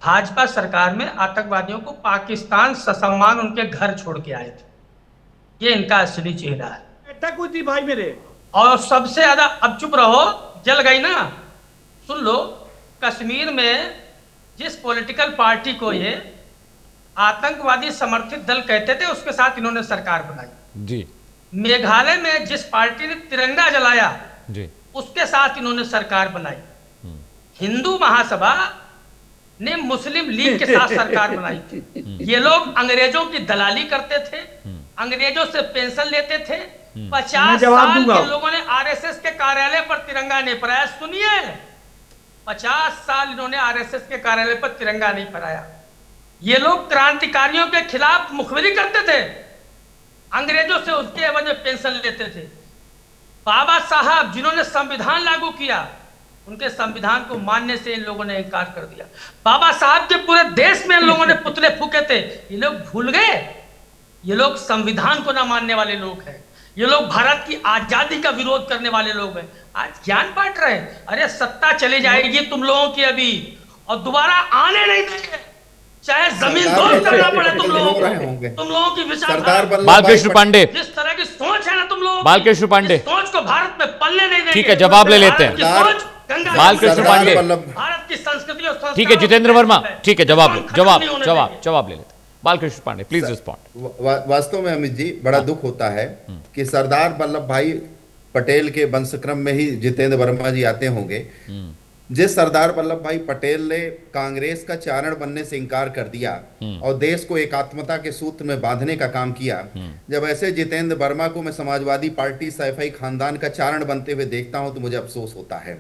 भाजपा सरकार में आतंकवादियों को पाकिस्तान ससम्मान उनके घर छोड़ के आए थे, ये इनका असली चेहरा है। बैठक हुई थी भाई मेरे, और सबसे ज्यादा, अब चुप रहो, जल गई ना, सुन लो। कश्मीर में जिस पॉलिटिकल पार्टी को ये आतंकवादी समर्थित दल कहते थे, उसके साथ इन्होंने सरकार बनाई जी। मेघालय में जिस पार्टी ने तिरंगा जलाया जी, उसके साथ इन्होंने सरकार बनाई। हिंदू महासभा ने मुस्लिम लीग के साथ सरकार बनाई थी। ये लोग अंग्रेजों की दलाली करते थे, अंग्रेजों से पेंशन लेते थे। 50 साल के लोगों ने आरएसएस के कार्यालय पर तिरंगा नहीं फहराया। सुनिए, 50 साल इन्होंने आरएसएस के कार्यालय पर तिरंगा नहीं फहराया। ये लोग क्रांतिकारियों के खिलाफ मुखबिरी करते थे, अंग्रेजों से उसके एवज में पेंशन लेते थे। बाबा साहब जिन्होंने संविधान लागू किया, उनके संविधान को मानने से इन लोगों ने इनकार कर दिया। बाबा साहब के पूरे देश में इन लोगों ने पुतले फूके थे, ये लोग भूल गए। ये लोग संविधान को ना मानने वाले लोग हैं, ये लोग भारत की आजादी का विरोध करने वाले लोग हैं। आज ज्ञान बांट रहे हैं। अरे सत्ता चली जाएगी तुम लोगों की अभी, और दोबारा आने नहीं देंगे, चाहे जमीन दोस्त करना पड़े तुम लोगों को। तुम लोगों की विचारधारा, बालकृष्ण पांडे, जिस तरह की सोच है ना तुम लोगों, बालकृष्ण पांडे, सोच को भारत में पलने नहीं देंगे। ठीक है, जवाब ले लेते हैं। बालकृष्ण पांडे, भारत की संस्कृति और ठीक है। जितेंद्र वर्मा, ठीक है, जवाब ले लेते। Balakrishna Pandey, please respond. वास्तव में अमित जी, बड़ा दुख होता है कि सरदार वल्लभ भाई पटेल के वंशक्रम में ही जितेंद्र वर्मा जी आते होंगे। जिस सरदार वल्लभ भाई पटेल ने कांग्रेस का चारण बनने से इनकार कर दिया और देश को एकात्मता के सूत्र में बांधने का काम किया, जब ऐसे जितेंद्र वर्मा को मैं समाजवादी पार्टी सैफई खानदान का चारण बनते हुए देखता हूं तो मुझे अफसोस होता है।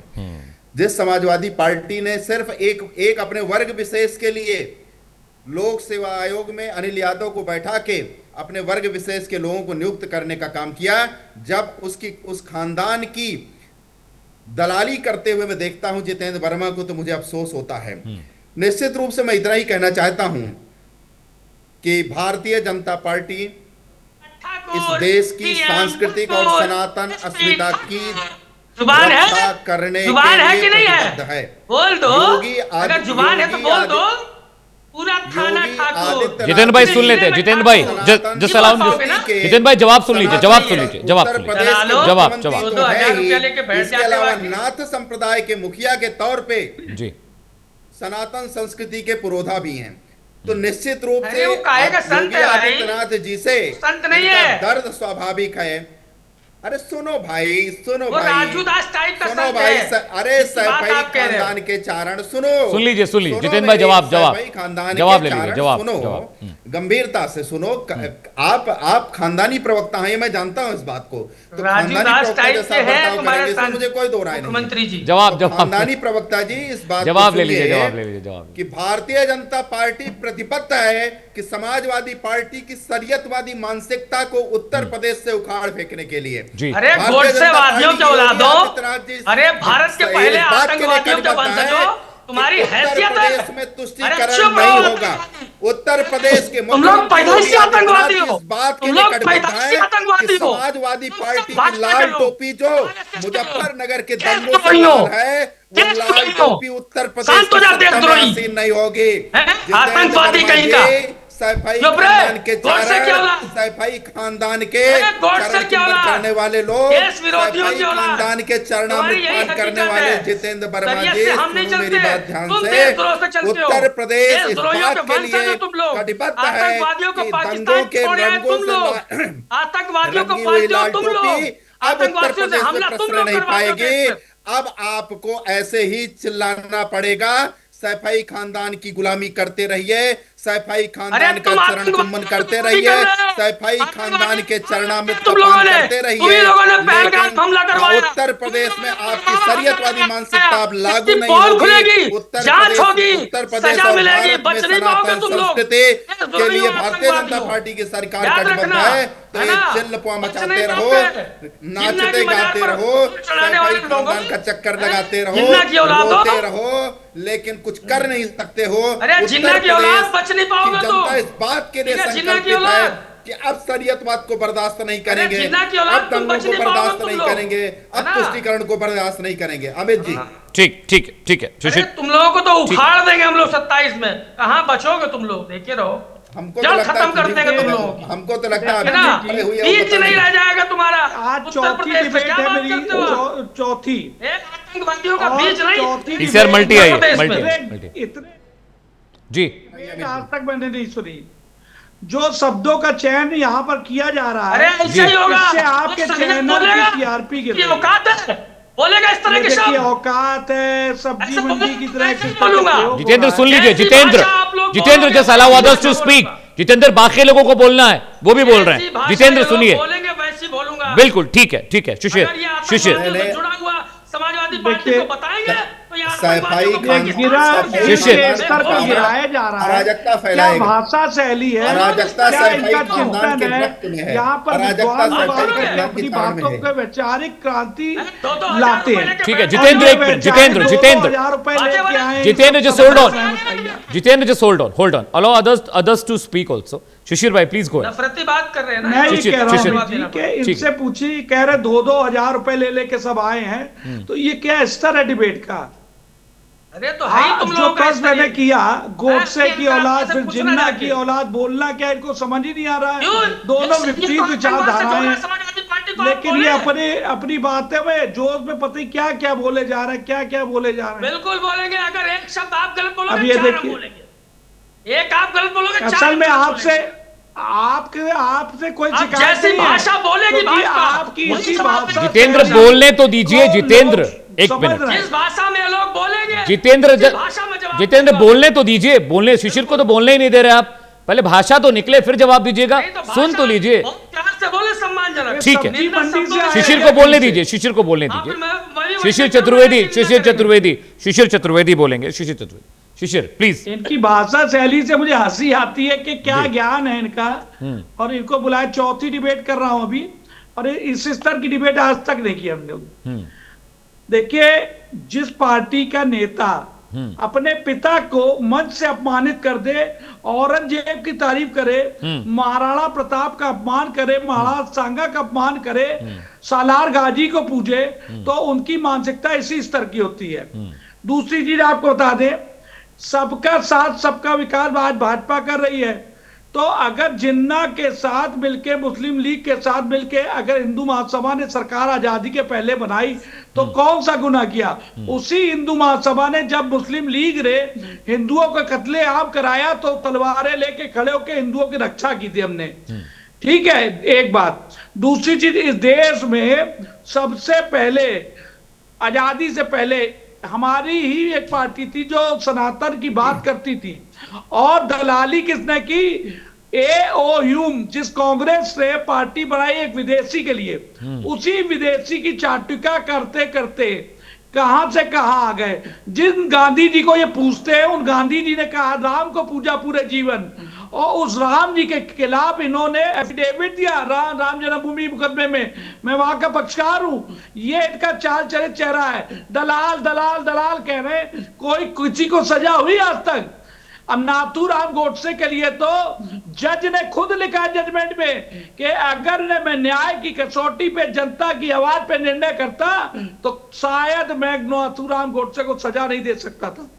जिस समाजवादी पार्टी ने सिर्फ एक अपने वर्ग विशेष के लिए लोक सेवा आयोग में अनिल यादव को बैठा के अपने वर्ग विशेष के लोगों को नियुक्त करने का काम किया, जब उस खानदान की दलाली करते हुए मैं देखता हूं जितेंद्र वर्मा को, तो मुझे अफसोस होता है। निश्चित रूप से मैं इतना ही कहना चाहता हूं कि भारतीय जनता पार्टी इस देश की सांस्कृतिक और सनातन अस्मिता की रक्षा करने के लिए प्रतिबद्ध है। बोल दो, अगर जुबान है तो बोल दो। पूरा थाना ठाकुर, जितेंद्र भाई सुन लेते हैं। जितेंद्र भाई, जितेंद्र भाई जवाब सुन लीजिए, इसके अलावा नाथ संप्रदाय के मुखिया के तौर पे जी सनातन संस्कृति के पुरोधा भी हैं। तो निश्चित रूप से योगी आदित्यनाथ जी से संत नहीं है, दर्द स्वाभाविक है। अरे सुनो भाई, सुनो भाई, राजू दास टाइप का सुनो भाई, अरे सैफई खानदान के चारण सुन लीजिए जितेंद्र भाई, जवाब ले लीजिए, सुनो गंभीरता से सुनो। आप खानदानी प्रवक्ता हैं, मैं जानता हूं इस बात को। तो खानदानी प्रवक्ता जैसा बर्ताव करेंगे इसमें मुझे कोई दो राय नहीं। मंत्री जी, खानदानी प्रवक्ता जी, इस बात जवाब ले लीजिए कि भारतीय जनता पार्टी प्रतिबद्ध है कि समाजवादी पार्टी की शरीयतवादी मानसिकता को उत्तर प्रदेश से उखाड़ फेंकने के लिए। अरे गोडसेवादियों के औलादो, अरे भारत के पहले आतंकवादियों के वंशजों, तुम्हारी हैसियत है में तुष्टीकरण नहीं होगा। उत्तर प्रदेश के तुम लोग पैदाइशी आतंकवादी हो, इस बात के तुम लिए लोग कटिबद्ध पैदाइशी है आतंकवादी कि हो। समाजवादी पार्टी की लाल टोपी जो मुजफ्फरनगर के दंगों से लाल है, वो लाल टोपी उत्तर प्रदेश में नहीं होगी। आतंकवादी कहीं का सैफई खानदान के चारण, सैफई खानदान के चरण करने वाले लोग, सैफई खानदान के चरणामृत करने वाले जितेंद्र वर्मा जी, सुनो मेरी बात ध्यान से। उत्तर प्रदेश इस बात के लिए कटिबद्ध है कि दंगों के रंगों से आतंकवादियों को रंगी हुई लाल टोपी अब उत्तर प्रदेश में प्रसर नहीं पाएगी। अब आपको ऐसे ही चिल्लाना पड़ेगा, सैफई खानदान की गुलामी करते रहिए, सैफई खानदान का चरण चुम्बन करते रहिए, सैफई खानदान के चरणामृत का पान करते रहिए, लेकिन उत्तर प्रदेश में आपकी शरीयतवादी मानसिकता अब लागू नहीं होगी। उत्तर प्रदेश और भारत में सनातन संस्कृति के लिए भारतीय जनता पार्टी की सरकार कटिबद्ध है। तो ये चिल्लपुआ मचाते रहो, नाचते गाते रहो, सैफई खानदान का चक्कर लगाते रहो, रोते रहो, लेकिन कुछ कर नहीं सकते हो। अरे जिन्ना की औलाद बच नहीं पाओगे तो जनता इस बात के लिए संकल्पित है कि अब शरीयतवाद को बर्दाश्त नहीं करेंगे, अब दंगों को बर्दाश्त नहीं करेंगे, अब तुष्टीकरण को बर्दाश्त नहीं करेंगे। अमित जी ठीक ठीक ठीक है। अरे तुम लोगों को तो उखाड़ देंगे हम लोग 27 में, कहाँ बचोगे तुम लोग, देखे रहो। हमको तो लगता खत्म कर देंगे तुम लोगों को, हमको तो लगता है बीच नहीं रह जाएगा तुम्हारा। आज चौथी डिबेट है मेरी, चौथी आतंकवादियों का बीच नहीं, पीसीआर मल्टी आई है, मल्टी इतने जी आज तक मैंने नहीं सुनी। जो शब्दों का चयन यहाँ पर किया जा रहा है, अरे ऐसा ही होगा, इससे आपके चैनल की टीआरपी के औकात है, बोलेगा इस तरह के शब्द, औकात है सब्जी मंडी की तरह। जितेंद्र सुन लीजिए, Jitendra just allow others to speak. Jitendra बाकी लोगों को बोलना है, वो भी बोल रहे हैं। जितेंद्र सुनिए, बिल्कुल ठीक है, ठीक है। शिशिर जुड़ा हुआ समाजवादी पार्टी को बताएंगे तो सैफई स्तर को गिराया जा रहा है, अराजकता क्या फैलाएगा, भाषा शैली है, अराजकता क्या सैफई इनका खानदान के चिंतन रक्त में है। है, यहाँ पर अराजकता विद्वान सैफई बात खानदान अपनी की तान में बातों है। को वैचारिक क्रांति लाते हैं। ठीक है जितेंद्र, एक मिनट जितेंद्र, 2000 रुपए लेके आए, Jitendra just hold on, Jitendra just hold on, allow others to speak also। शिशिर भाई प्लीज गो। नफरती बात कर रहे हैं ना, मैं ये शिशिर, कह रहा शिशिर। हूँ जी कि इनसे पूछी, कह रहे 2-2 हजार रुपए ले लेके सब आए हैं, तो ये क्या स्तर है डिबेट का? अरे तो है ही तुम जो लोगों का प्रश्न मैंने किया, गोडसे की हाँ, औलाद फिर पूछना जिन्ना जाके। की औलाद, बोलना क्या इनको समझ ही नहीं आ रहा क्यों? है। दोनों ये विपरीत तो विचारधाराएं हैं, समाजवादी पार्टी को आप लेकिन बोले। ये अपनी बातें में जोश में पता ही क्या क्या बोले जा रहे हैं, क्या क्या बोले जा रहे हैं। बिल्कुल बोलेंगे, अगर एक शब्द आप गलत अब बोलोगे ये चार हम देखिए। बोलेंगे, एक आप गलत बोलोगे चार असल में हम आपसे बोलेंगे। आपसे कोई आप शिकायत जैसी नहीं है, भाषा बोलेगी क्योंकि भाजपा, आपकी वही इसी समाप्त भाषा जितेंद्र से बोलने तो दीजिए। लोग जितेंद्र एक समझ मिनट, रहे हैं। जिस भाषा में लोग बोलेंगे, जितेंद्र उसी भाषा में जवाब जितेंद्र दूंगा। बोलने तो दीजिए, बोलने। शिशिर को तो बोलने ही नहीं दे रहे आप, पहले भाषा तो निकले फिर जवाब दीजिएगा। नहीं तो सुन तो भाषा लीजिए, बहुत प्यार से बोले, सम्मानजनक। ठीक है। सब्जी मंडी से आए शिशिर हैं को बोलने कहीं से। दीजिए, शिशिर को बोलने हाँ, फिर दीजिए। मैं- शिशिर वही- चतुर्वेदी, वही- शिशिर चतुर्वेदी, शिशिर चतुर्वेदी बोलेंगे। शिशिर चतुर्वेदी, शिशिर प्लीज। इनकी भाषा शैली से मुझे हंसी आती है कि क्या ज्ञान है इनका। और इनको बुलाया, चौथी डिबेट कर रहा हूं अभी, और इस स्तर की डिबेट आज तक नहीं की हम लोग। देखिए, जिस पार्टी का नेता अपने पिता को मंच से अपमानित कर दे, औरंगजेब की तारीफ करे, महाराणा प्रताप का अपमान करे, महाराणा सांगा का अपमान करे, सालार गाजी को पूजे, तो उनकी मानसिकता इसी स्तर की होती है। दूसरी चीज आपको बता दें, सबका साथ सबका विकास आज भाजपा कर रही है, तो अगर जिन्ना के साथ मिलके, मुस्लिम लीग के साथ मिलके अगर हिंदू महासभा ने सरकार आजादी के पहले बनाई, तो कौन सा गुनाह किया? उसी हिंदू महासभा ने जब मुस्लिम लीग ने हिंदुओं का कत्लेआम कराया, तो तलवारें लेके खड़े होकर हिंदुओं की रक्षा की थी हमने। ठीक है, एक बात। दूसरी चीज, इस देश में सबसे पहले, आजादी से पहले हमारी ही एक पार्टी थी जो सनातन की बात करती थी, और दलाली किसने की? A.O. ह्यूम, जिस कांग्रेस ने पार्टी बनाई एक विदेशी के लिए, उसी विदेशी की चाटुका करते करते कहां से कहां आ गए। जिन गांधी जी को ये पूछते हैं, उन गांधी जी ने कहा राम को पूजा पूरे जीवन, और उस राम जी के खिलाफ इन्होंने एफिडेविट दिया राम जन्मभूमि मुकदमे में, मैं वहां का पक्षकार हूं। ये इनका चाल चले चेहरा है, दलाल दलाल दलाल कह रहे। कोई किसी को सजा हुई आज तक? अब नाथूराम गोडसे के लिए तो जज ने खुद लिखा जजमेंट में कि अगर मैं न्याय की कसौटी पे, जनता की आवाज पे निर्णय करता, तो शायद मैं नाथूराम गोडसे को सजा नहीं दे सकता था।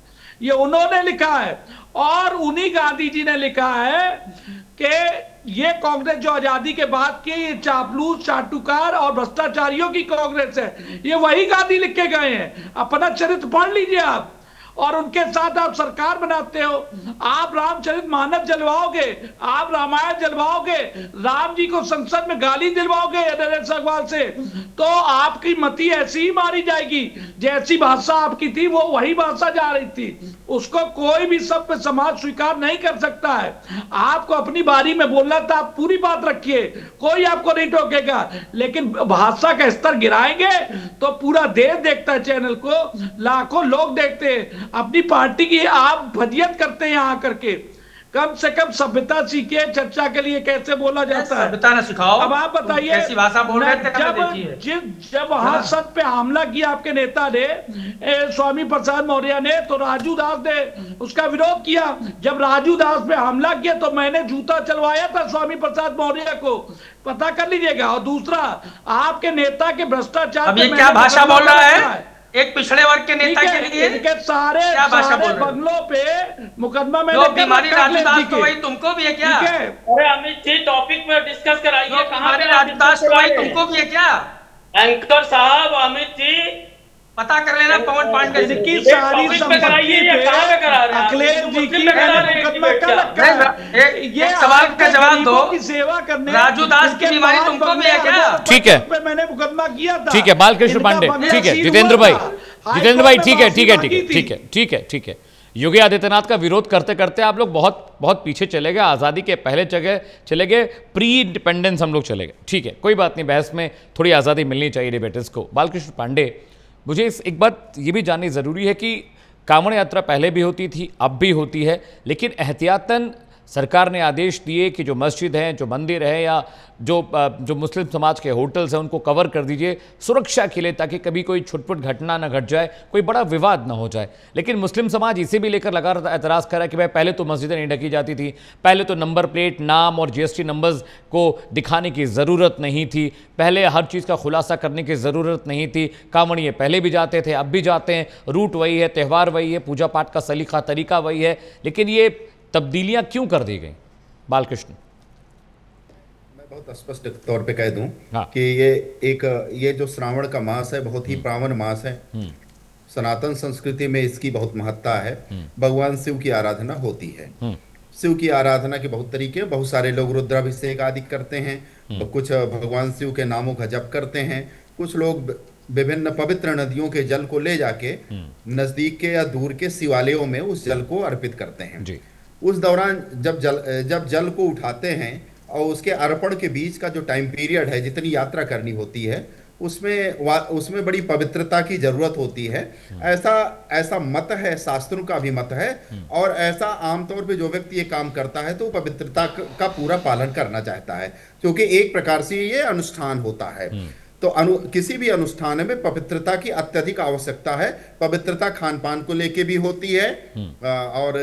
ये उन्होंने लिखा है, और उन्हीं गांधी जी ने लिखा है कि ये कांग्रेस जो आजादी के बाद की, ये चापलूस, चाटुकार और भ्रष्टाचारियों की कांग्रेस है। ये वही गांधी लिख के गए हैं, अपना चरित्र पढ़ लीजिए आप। और उनके साथ आप सरकार बनाते हो। आप रामचरित मानस जलवाओगे, आप रामायण जलवाओगे, राम जी को संसद में गाली दिलवाओगे नरेंद्र अग्रवाल से, तो आपकी मति ऐसी ही मारी जाएगी। जैसी भाषा आपकी थी वो वही भाषा जा रही थी, उसको कोई भी सभ्य समाज स्वीकार नहीं कर सकता है। आपको अपनी बारी में बोलना था, आप पूरी बात रखिए, कोई आपको नहीं टोकेगा, लेकिन भाषा का स्तर गिराएंगे तो पूरा देश देखता है, चैनल को लाखों लोग देखते हैं। अपनी पार्टी की आप फजियत करते हैं यहाँ करके। कम से कम सभ्यता सीखिए, चर्चा के लिए कैसे बोला जाता है, सभ्यता ना सिखाओ। अब आप बताइए कैसी भाषा बोल रहे थे। जब वहां सद पे हमला किया आपके नेता ने, स्वामी प्रसाद मौर्य ने, तो राजू दास ने उसका विरोध किया। जब राजू दास पे हमला किया तो मैंने जूता चलवाया था स्वामी प्रसाद मौर्य को, पता कर लीजिएगा। और दूसरा, आपके नेता के भ्रष्टाचार, अब ये क्या भाषा बोल रहा है एक पिछड़े वर्ग के नेता के लिए? इनके सारे बंगलों पे मुकदमा में बीमारी राजदास तो वही तुमको भी है क्या? अरे अमित जी, टॉपिक में डिस्कस कराइए। कहाँ पे राजदास तो वही तुमको भी है क्या? एंकर साहब, अमित जी पता कर लेना पवन पांडे से की सारी संपत्ति पे अखिलेश जी की मुकदमा कर रखा है। ये सवाल का जवाब दो, सेवा करने राजू दास की बीमारी तुमको भी है क्या? ठीक है, मैंने मुकदमा किया था। ठीक है बालकृष्ण पांडे, ठीक है जितेंद्र भाई, जितेंद्र भाई ठीक है, ठीक है, ठीक है, ठीक है, ठीक है, ठीक है। योगी आदित्यनाथ का विरोध करते करते आप लोग बहुत बहुत पीछे चले गए, आज़ादी के पहले जगह चले गए, प्री इंडिपेंडेंस हम लोग चले गए। ठीक है, कोई बात नहीं, बहस में थोड़ी आज़ादी मिलनी चाहिए डिबेटर्स को। बालकृष्ण पांडे, मुझे एक बात ये भी जाननी ज़रूरी है कि कांवड़ यात्रा पहले भी होती थी, अब भी होती है, लेकिन एहतियातन सरकार ने आदेश दिए कि जो मस्जिद हैं, जो मंदिर है, या जो मुस्लिम समाज के होटल्स हैं, उनको कवर कर दीजिए सुरक्षा के लिए, ताकि कभी कोई छुटपुट घटना ना घट जाए, कोई बड़ा विवाद ना हो जाए। लेकिन मुस्लिम समाज इसे भी लेकर लगातार एतराज़ कर रहा है कि भाई पहले तो मस्जिदें नहीं ढकी जाती थी, पहले तो नंबर प्लेट, नाम और GST नंबर्स को दिखाने की ज़रूरत नहीं थी, पहले हर चीज़ का खुलासा करने की ज़रूरत नहीं थी, कांवड़िए पहले भी जाते थे, अब भी जाते हैं, रूट वही है, त्यौहार वही है, पूजा पाठ का सलीका तरीका वही है, लेकिन ये तब्दीलियां क्यों कर दी गई? बालकृष्ण, मैं बहुत स्पष्ट तौर पे कह दूं हाँ। कि ये जो श्रावण का मास है बहुत ही पावन मास है। सनातन संस्कृति में इसकी बहुत महत्ता है। भगवान शिव की आराधना होती है। शिव की आराधना के बहुत तरीके, बहुत सारे लोग रुद्राभिषेक आदि करते हैं, कुछ भगवान शिव के नामों का जप करते हैं, कुछ लोग विभिन्न पवित्र नदियों के जल को ले जाके नजदीक के या दूर के शिवालयों में उस जल को अर्पित करते हैं जी। उस दौरान जब जल को उठाते हैं और उसके अर्पण के बीच का जो टाइम पीरियड है, जितनी यात्रा करनी होती है, उसमें बड़ी पवित्रता की जरूरत होती है। ऐसा मत है, शास्त्रों का भी मत है, और ऐसा आमतौर पे जो व्यक्ति ये काम करता है तो पवित्रता का पूरा पालन करना चाहता है, क्योंकि एक प्रकार से ये अनुष्ठान होता है। तो किसी भी अनुष्ठान में पवित्रता की अत्यधिक आवश्यकता है। पवित्रता खान पान को लेके भी होती है, और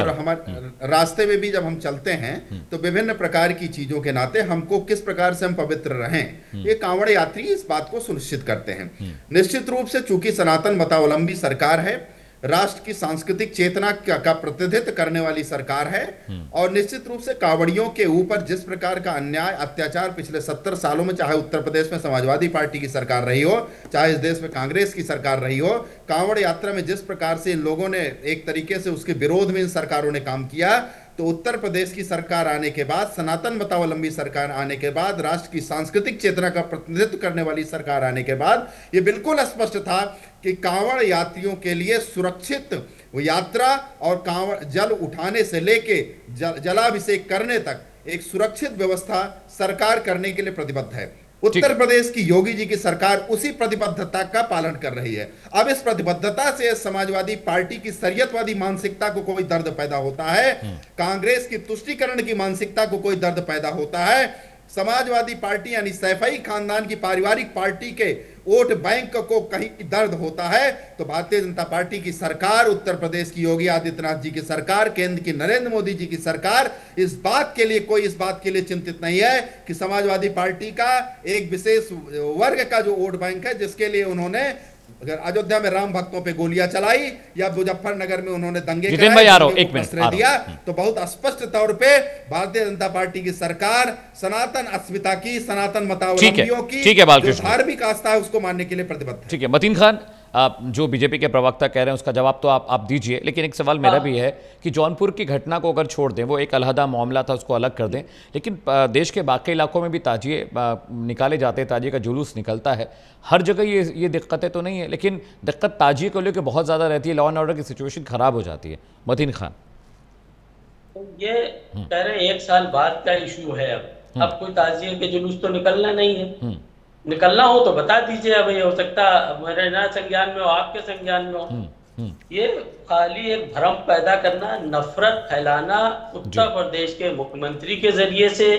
हमारे रास्ते में भी जब हम चलते हैं तो विभिन्न प्रकार की चीजों के नाते हमको किस प्रकार से हम पवित्र रहें, ये कांवड़ यात्री इस बात को सुनिश्चित करते हैं। निश्चित रूप से चूंकि सनातन मतावलंबी सरकार है, राष्ट्र की सांस्कृतिक चेतना का प्रतिनिधित्व करने वाली सरकार है, और निश्चित रूप से कांवड़ियों के ऊपर जिस प्रकार का अन्याय अत्याचार पिछले 70 सालों में, चाहे उत्तर प्रदेश में समाजवादी पार्टी की सरकार रही हो, चाहे इस देश में कांग्रेस की सरकार रही हो, कांवड़ यात्रा में जिस प्रकार से इन लोगों ने एक तरीके से उसके विरोध में इन सरकारों ने काम किया, तो उत्तर प्रदेश की सरकार आने के बाद, सनातन मतावलंबी सरकार आने के बाद, राष्ट्र की सांस्कृतिक चेतना का प्रतिनिधित्व करने वाली सरकार आने के बाद ये बिल्कुल स्पष्ट था कि कांवड़ यात्रियों के लिए सुरक्षित यात्रा और कांवड़ जल उठाने से लेके जलाभिषेक करने तक एक सुरक्षित व्यवस्था सरकार करने के लिए प्रतिबद्ध है। उत्तर प्रदेश की योगी जी की सरकार उसी प्रतिबद्धता का पालन कर रही है। अब इस प्रतिबद्धता से समाजवादी पार्टी की शरीयतवादी मानसिकता को कोई दर्द पैदा होता है, कांग्रेस की तुष्टीकरण की मानसिकता को कोई दर्द पैदा होता है, समाजवादी पार्टी यानी सैफई खानदान की पारिवारिक पार्टी के वोट बैंक को कहीं दर्द होता है, तो भारतीय जनता पार्टी की सरकार, उत्तर प्रदेश की योगी आदित्यनाथ जी की सरकार, केंद्र की नरेंद्र मोदी जी की सरकार इस बात के लिए चिंतित नहीं है कि समाजवादी पार्टी का एक विशेष वर्ग का जो वोट बैंक है, जिसके लिए उन्होंने अगर अयोध्या में राम भक्तों पे गोलियां चलाई या मुजफ्फरनगर में उन्होंने दंगे दिया, तो बहुत स्पष्ट तौर पे भारतीय जनता पार्टी की सरकार सनातन अस्मिता की, सनातन मतावलंबियों की जो धार्मिक आस्था है उसको मानने के लिए प्रतिबद्ध है। ठीक है मतीन खान, आप जो बीजेपी के प्रवक्ता कह रहे हैं उसका जवाब तो आप दीजिए, लेकिन एक सवाल मेरा भी है कि जौनपुर की घटना को अगर छोड़ दें, वो एक अलहदा मामला था, उसको अलग कर दें, लेकिन देश के बाकी इलाकों में भी ताजिए निकाले जाते हैं, ताजिए का जुलूस निकलता है, हर जगह ये दिक्कतें तो नहीं है, लेकिन दिक्कत ताजिए को लेकर बहुत ज़्यादा रहती है, लॉ एंड ऑर्डर की सिचुएशन ख़राब हो जाती है। मतीन खान ये कह रहे हैं 1 साल बाद का इशू है, अब कोई ताजिए के जुलूस तो निकलना नहीं है, निकलना हो तो बता दीजिए। अब ये हो सकता मेरे ना संज्ञान में हो, आपके संज्ञान में हो। ये खाली एक भ्रम पैदा करना, नफरत फैलाना उत्तर प्रदेश के मुख्यमंत्री के जरिए से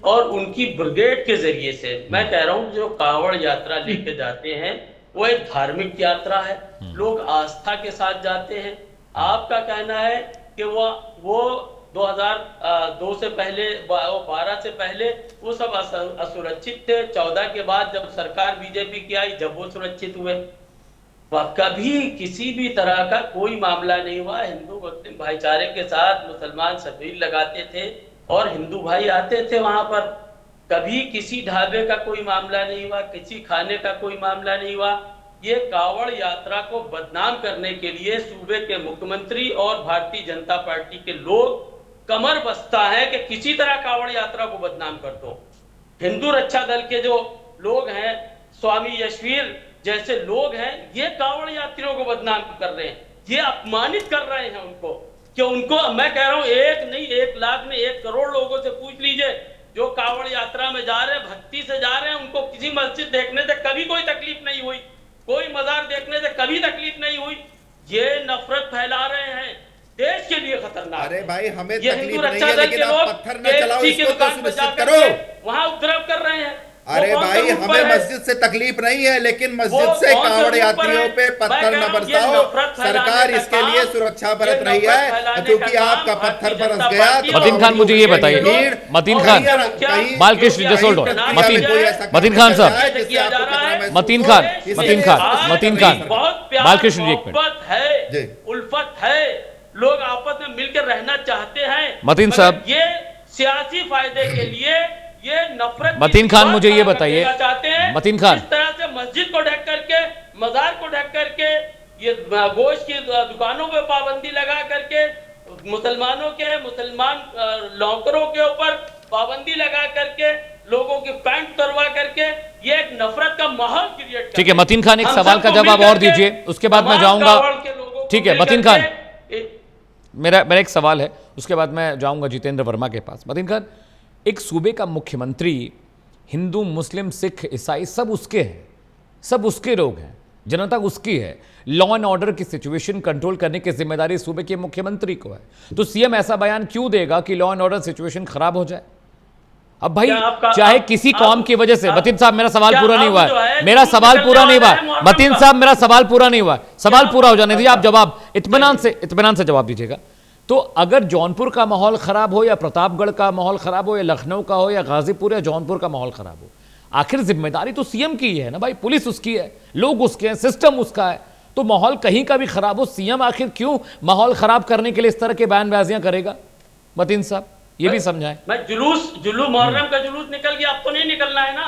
और उनकी ब्रिगेड के जरिए से। मैं कह रहा हूँ जो कांवड़ यात्रा लेके जाते हैं वो एक धार्मिक यात्रा है, लोग आस्था के साथ जाते हैं। आपका कहना है कि वो 2002 से पहले, 12 से पहले वो सब असुरक्षित थे, 14 के बाद जब सरकार बीजेपी की आई जब वो सुरक्षित हुए। कभी किसी भी तरह का कोई मामला नहीं हुआ। हिंदू मुस्लिम भाईचारे के साथ मुसलमान शबीर लगाते थे और हिंदू भाई आते थे वहां पर। कभी किसी ढाबे का कोई मामला नहीं हुआ, किसी खाने का कोई मामला नहीं हुआ। ये कांवड़ यात्रा को बदनाम करने के लिए सूबे के मुख्यमंत्री और भारतीय जनता पार्टी के लोग कमर बस्ता है कि किसी तरह कांवड़ यात्रा को बदनाम कर दो। हिंदू रक्षा दल के जो लोग हैं, स्वामी यशवीर जैसे लोग हैं, ये कांवड़ यात्रियों को बदनाम कर रहे हैं, ये अपमानित कर रहे हैं उनको। कि उनको मैं कह रहा हूं 1 नहीं 1 लाख नहीं 1 करोड़ लोगों से पूछ लीजिए जो कांवड़ यात्रा में जा रहे हैं, भक्ति से जा रहे हैं, उनको किसी मस्जिद देखने से कभी कोई तकलीफ नहीं हुई, कोई मजार देखने से कभी तकलीफ नहीं हुई। ये नफरत फैला रहे हैं, देश के लिए खतरनाक। अरे भाई हमें ये तकलीफ हिंदू नहीं रक्षा है, दल लेकिन के आप लोग पत्थर न चलाओ, KFC की इसको तो दुकान पर सुनिश्चित जाकर करो। के वहां उपद्रव कर रहे हैं। अरे भाई हमें मस्जिद से तकलीफ नहीं है, लेकिन मस्जिद से कांवड़ यात्रियों पे पत्थर न बरसाओ। सरकार इसके लिए सुरक्षा बरत रही है, क्योंकि आपका पत्थर बरस गया। मतीन खान मुझे ये बताइए, मतीन खान, बालकृष्ण जसोल्ड, मतीन खान साहब, मतीन खान, बालकृष्ण जी एक मिनट, उल्फत है, लोग आपस में मिलकर रहना चाहते हैं। मतीन साहब, ये सियासी फायदे के लिए ये नफरत। मतीन खान मुझे ये बताइए, मतीन खान, इस तरह से मस्जिद को ढक करके, मजार को ढक करके, ये गोश्त की दुकानों पे पाबंदी लगा करके, मुसलमान नौकरों के ऊपर पाबंदी लगा करके, लोगों की पैंट उतरवा करके, ये एक नफरत का माहौल क्रिएट। ठीक है मतीन खान, एक सवाल का जवाब और दीजिए, उसके बाद मैं जाऊंगा। ठीक है मतीन खान, मेरा एक सवाल है, उसके बाद मैं जाऊंगा जितेंद्र वर्मा के पास। मतीन खान, एक सूबे का मुख्यमंत्री, हिंदू मुस्लिम सिख ईसाई सब उसके हैं, सब उसके लोग हैं, जनता उसकी है, लॉ एंड ऑर्डर की सिचुएशन कंट्रोल करने की जिम्मेदारी सूबे के मुख्यमंत्री को है। तो सीएम ऐसा बयान क्यों देगा कि लॉ एंड ऑर्डर सिचुएशन खराब हो जाए? अब भाई चाहे किसी कौम की वजह से, मतीन साहब मेरा सवाल पूरा नहीं हुआ है, मेरा सवाल पूरा नहीं हुआ है, मतीन साहब मेरा सवाल पूरा नहीं हुआ है, सवाल पूरा हो जाने दीजिए, आप जवाब इत्मीनान से जवाब दीजिएगा। तो अगर जौनपुर का माहौल खराब हो या प्रतापगढ़ का माहौल खराब हो या लखनऊ का हो या गाजीपुर या जौनपुर का माहौल खराब हो, आखिर जिम्मेदारी तो सीएम की ही है ना भाई, पुलिस उसकी है, लोग उसके हैं, सिस्टम उसका है। तो माहौल कहीं का भी खराब हो, सीएम आखिर क्यों माहौल खराब करने के लिए इस तरह के बयानबाजियां करेगा? मतीन साहब ये भी समझाएं। मैं जुलूस मुहर्रम का जुलूस निकल गया, अब तो नहीं निकलना है ना।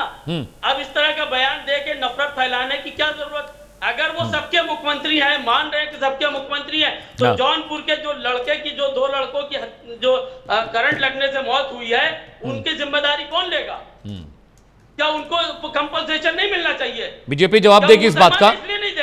अब इस तरह का बयान दे के नफरत फैलाने की क्या जरूरत? अगर वो सबके मुख्यमंत्री हैं, मान रहे हैं कि सबके मुख्यमंत्री हैं, तो जौनपुर के जो लड़के की, जो 2 लड़कों की जो करंट लगने से मौत हुई है, उनकी जिम्मेदारी कौन लेगा? क्या उनको कंपनसेशन नहीं मिलना चाहिए? बीजेपी जवाब देगी इस बात का।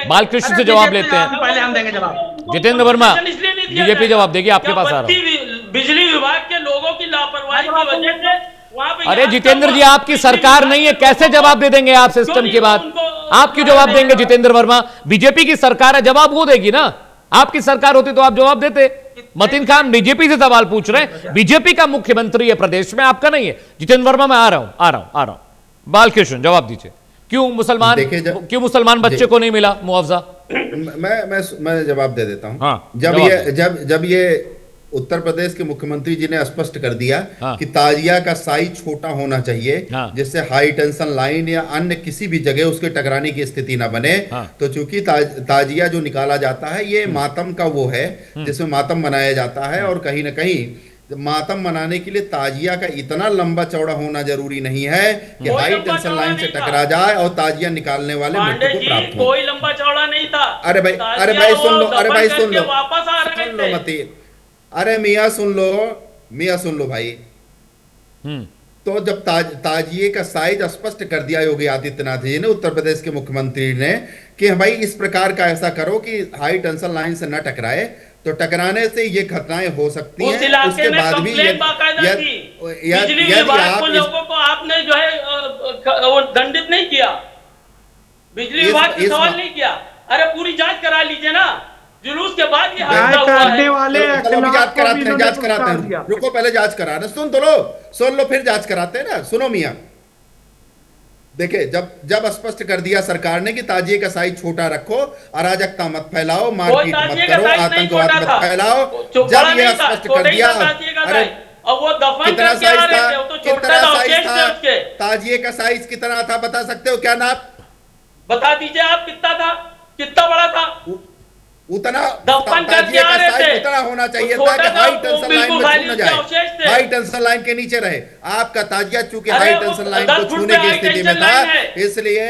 बालकृष्ण से जवाब लेते हैं, पहले हम देंगे जवाब। जितेंद्र वर्मा, बीजेपी जवाब देगी, आपके पास आ रहा हूं। बिजली विभाग के लोगों की लापरवाही की वजह से वहां पे, अरे जितेंद्र जी आपकी सरकार नहीं है, कैसे जवाब दे देंगे आप सिस्टम की बात? आप क्यों जवाब देंगे जितेंद्र वर्मा? बीजेपी की सरकार है, जवाब वो देगी ना। आपकी सरकार होती तो आप जवाब देते। मतीन खान बीजेपी से सवाल पूछ रहे हैं, बीजेपी का मुख्यमंत्री है प्रदेश में, आपका नहीं है। जितेंद्र वर्मा मैं आ रहा हूं। बालकृष्ण जवाब दीजिए, क्यों मुसलमान बच्चे को नहीं मिला मुआवजा? मैं जवाब दे देता हूं। हाँ, जब ये उत्तर प्रदेश के मुख्यमंत्री जी ने स्पष्ट कर दिया कि ताजिया का साइज छोटा होना चाहिए, जिससे हाई टेंशन लाइन या अन्य किसी भी जगह उसके टकराने की स्थिति ना बने, तो चूंकि ताजिया जो निकाला जाता है ये मातम का वो है जिसमें मातम मनाया जाता है, और कहीं ना कहीं मातम मनाने के लिए ताजिया का इतना लंबा चौड़ा होना जरूरी नहीं है कि हाई टेंशन लाइन से टकरा जाए और ताजिया निकालने वाले मृत्यु को प्राप्त हो। कोई लंबा चौड़ा नहीं था। अरे भाई ताजिया सुन लो, वो अरे भाई दफन सुन लो, करके वापस आ रहे सुन लो थे। मतीन, अरे मियाँ सुन लो, मियाँ सुन लो भाई। तो जब ताजिए का साइज स्पष्ट कर दिया योगी आदित्यनाथ जी ने, उत्तर प्रदेश के मुख्यमंत्री ने, कि भाई इस प्रकार का ऐसा करो कि हाई टेंशन लाइन से न टकराए, तो टकराने से ये घटनाएं हो सकती उस हैं। इलाके उसके में बाद भी कंप्लेंट बाकायदा थी, बिजली यदि विभाग आप को लोगों को आपने जो है वो दंडित नहीं किया, बिजली विभाग से सवाल नहीं किया। अरे पूरी जांच करा लीजिए ना, जुलूस के बाद ये हादसा हुआ करने है। वाले चलो अभी जांच कराते हैं, जांच कराते पुरस्कार हैं, दिया। रुको पहले जांच करा रहे, सुन लो फिर जांच कराते हैं ना। सुनो मियाँ, देखिए जब स्पष्ट कर दिया सरकार ने कि ताजिए का साइज छोटा रखो, अराजकता मत फैलाओ, मारपीट मत ताजिए का करो, साइज नहीं आतंकवाद छोटा मत था, फैलाओ, बड़ा जब ये नहीं था, स्पष्ट छोटा कर ही दिया, था ताजिए का अरे साइज। और वो दफन कितना करके आ साइज रहे था, थे, वो तो कितना छोटा था, साइज अवशेष थे था, उसके। ताजिए का साइज कितना था बता सकते हो क्या नाप? बता दीजिए आप कितना था, कितना बड़ा था? उतना दफन ताजिए करके आ का रहे साइज थे, उतना होना चाहिए वो था छोटा कि था, हाई वो टेंशन लाइन बिल्कुल में खाली छू न उसके अवशेष जाए, थे। हाई टेंशन लाइन के नीचे रहे। आपका ताजिया चूंकि अरे हाई वो टेंशन लाइन 10 को फुट छूने पे की हाई स्थिति में टेंशन था, लाइन है। इसलिए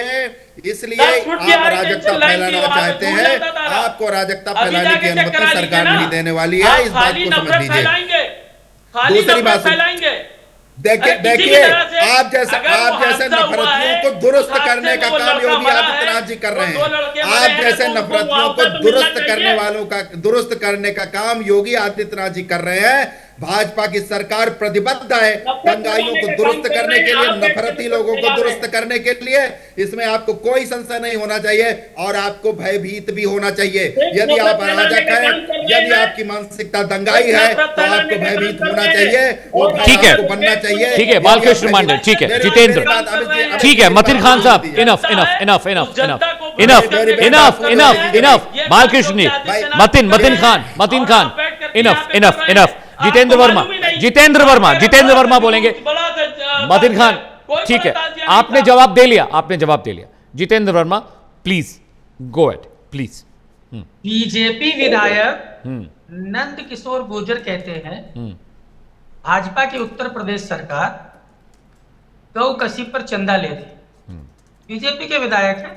10 फुट की आप हाई अराजकता टेंशन लाइन थी, फैलाना वहां पे चाहते छूट हैं। जाता था। आपको अराजकता अभी फैलाने जाके की चेक अनुमति करा लीजिए सरकार ना। नहीं देने वाली है, आप इस बात खाली को समझ नफरत लीजिए। फैलाएंगे, खाली दूसरी बात नफरत सुन- फैलाएंगे। देखिए अरे किसी भी देखिए तरह से आप जैसे अगर वो नफरतियों हादसा हुआ है, को दुरुस्त उस हादसे करने का में वो काम लड़का योगी मरा है, आदित्यनाथ जी कर वो रहे दो लड़के हैं। मरे आप हैं, जैसे तो उनको नफरतियों को मुआवजा तो दुरुस्त मिलना करने चाहिए। वालों का दुरुस्त करने का काम योगी आदित्यनाथ जी कर रहे हैं। भाजपा की सरकार प्रतिबद्ध है दंगाइयों को दुरुस्त करने के लिए, नफरती लोगों को दुरुस्त करने के लिए। इसमें आपको कोई संशय नहीं होना चाहिए और आपको भयभीत भी होना चाहिए। यदि आप अराजक हैं, यदि आपकी मानसिकता दंगाई है, तो आपको भयभीत होना चाहिए, वो भय ठीक है। आपको बनना चाहिए। ठीक है, बालकृष्ण मंडल, ठीक है, जितेंद्र, ठीक है, मतीन खान साहब, enough enough enough enough enough enough enough enough enough Balkrishna ji, Mateen Khan enough enough enough Jitendra Verma बोलेंगे। मतीन खान, ठीक है, आपने जवाब दे लिया, Jitendra Verma please go ahead please. BJP विधायक नंद किशोर गुर्जर कहते हैं भाजपा की उत्तर प्रदेश सरकार गौ कसी पर चंदा ले रही। बीजेपी के विधायक हैं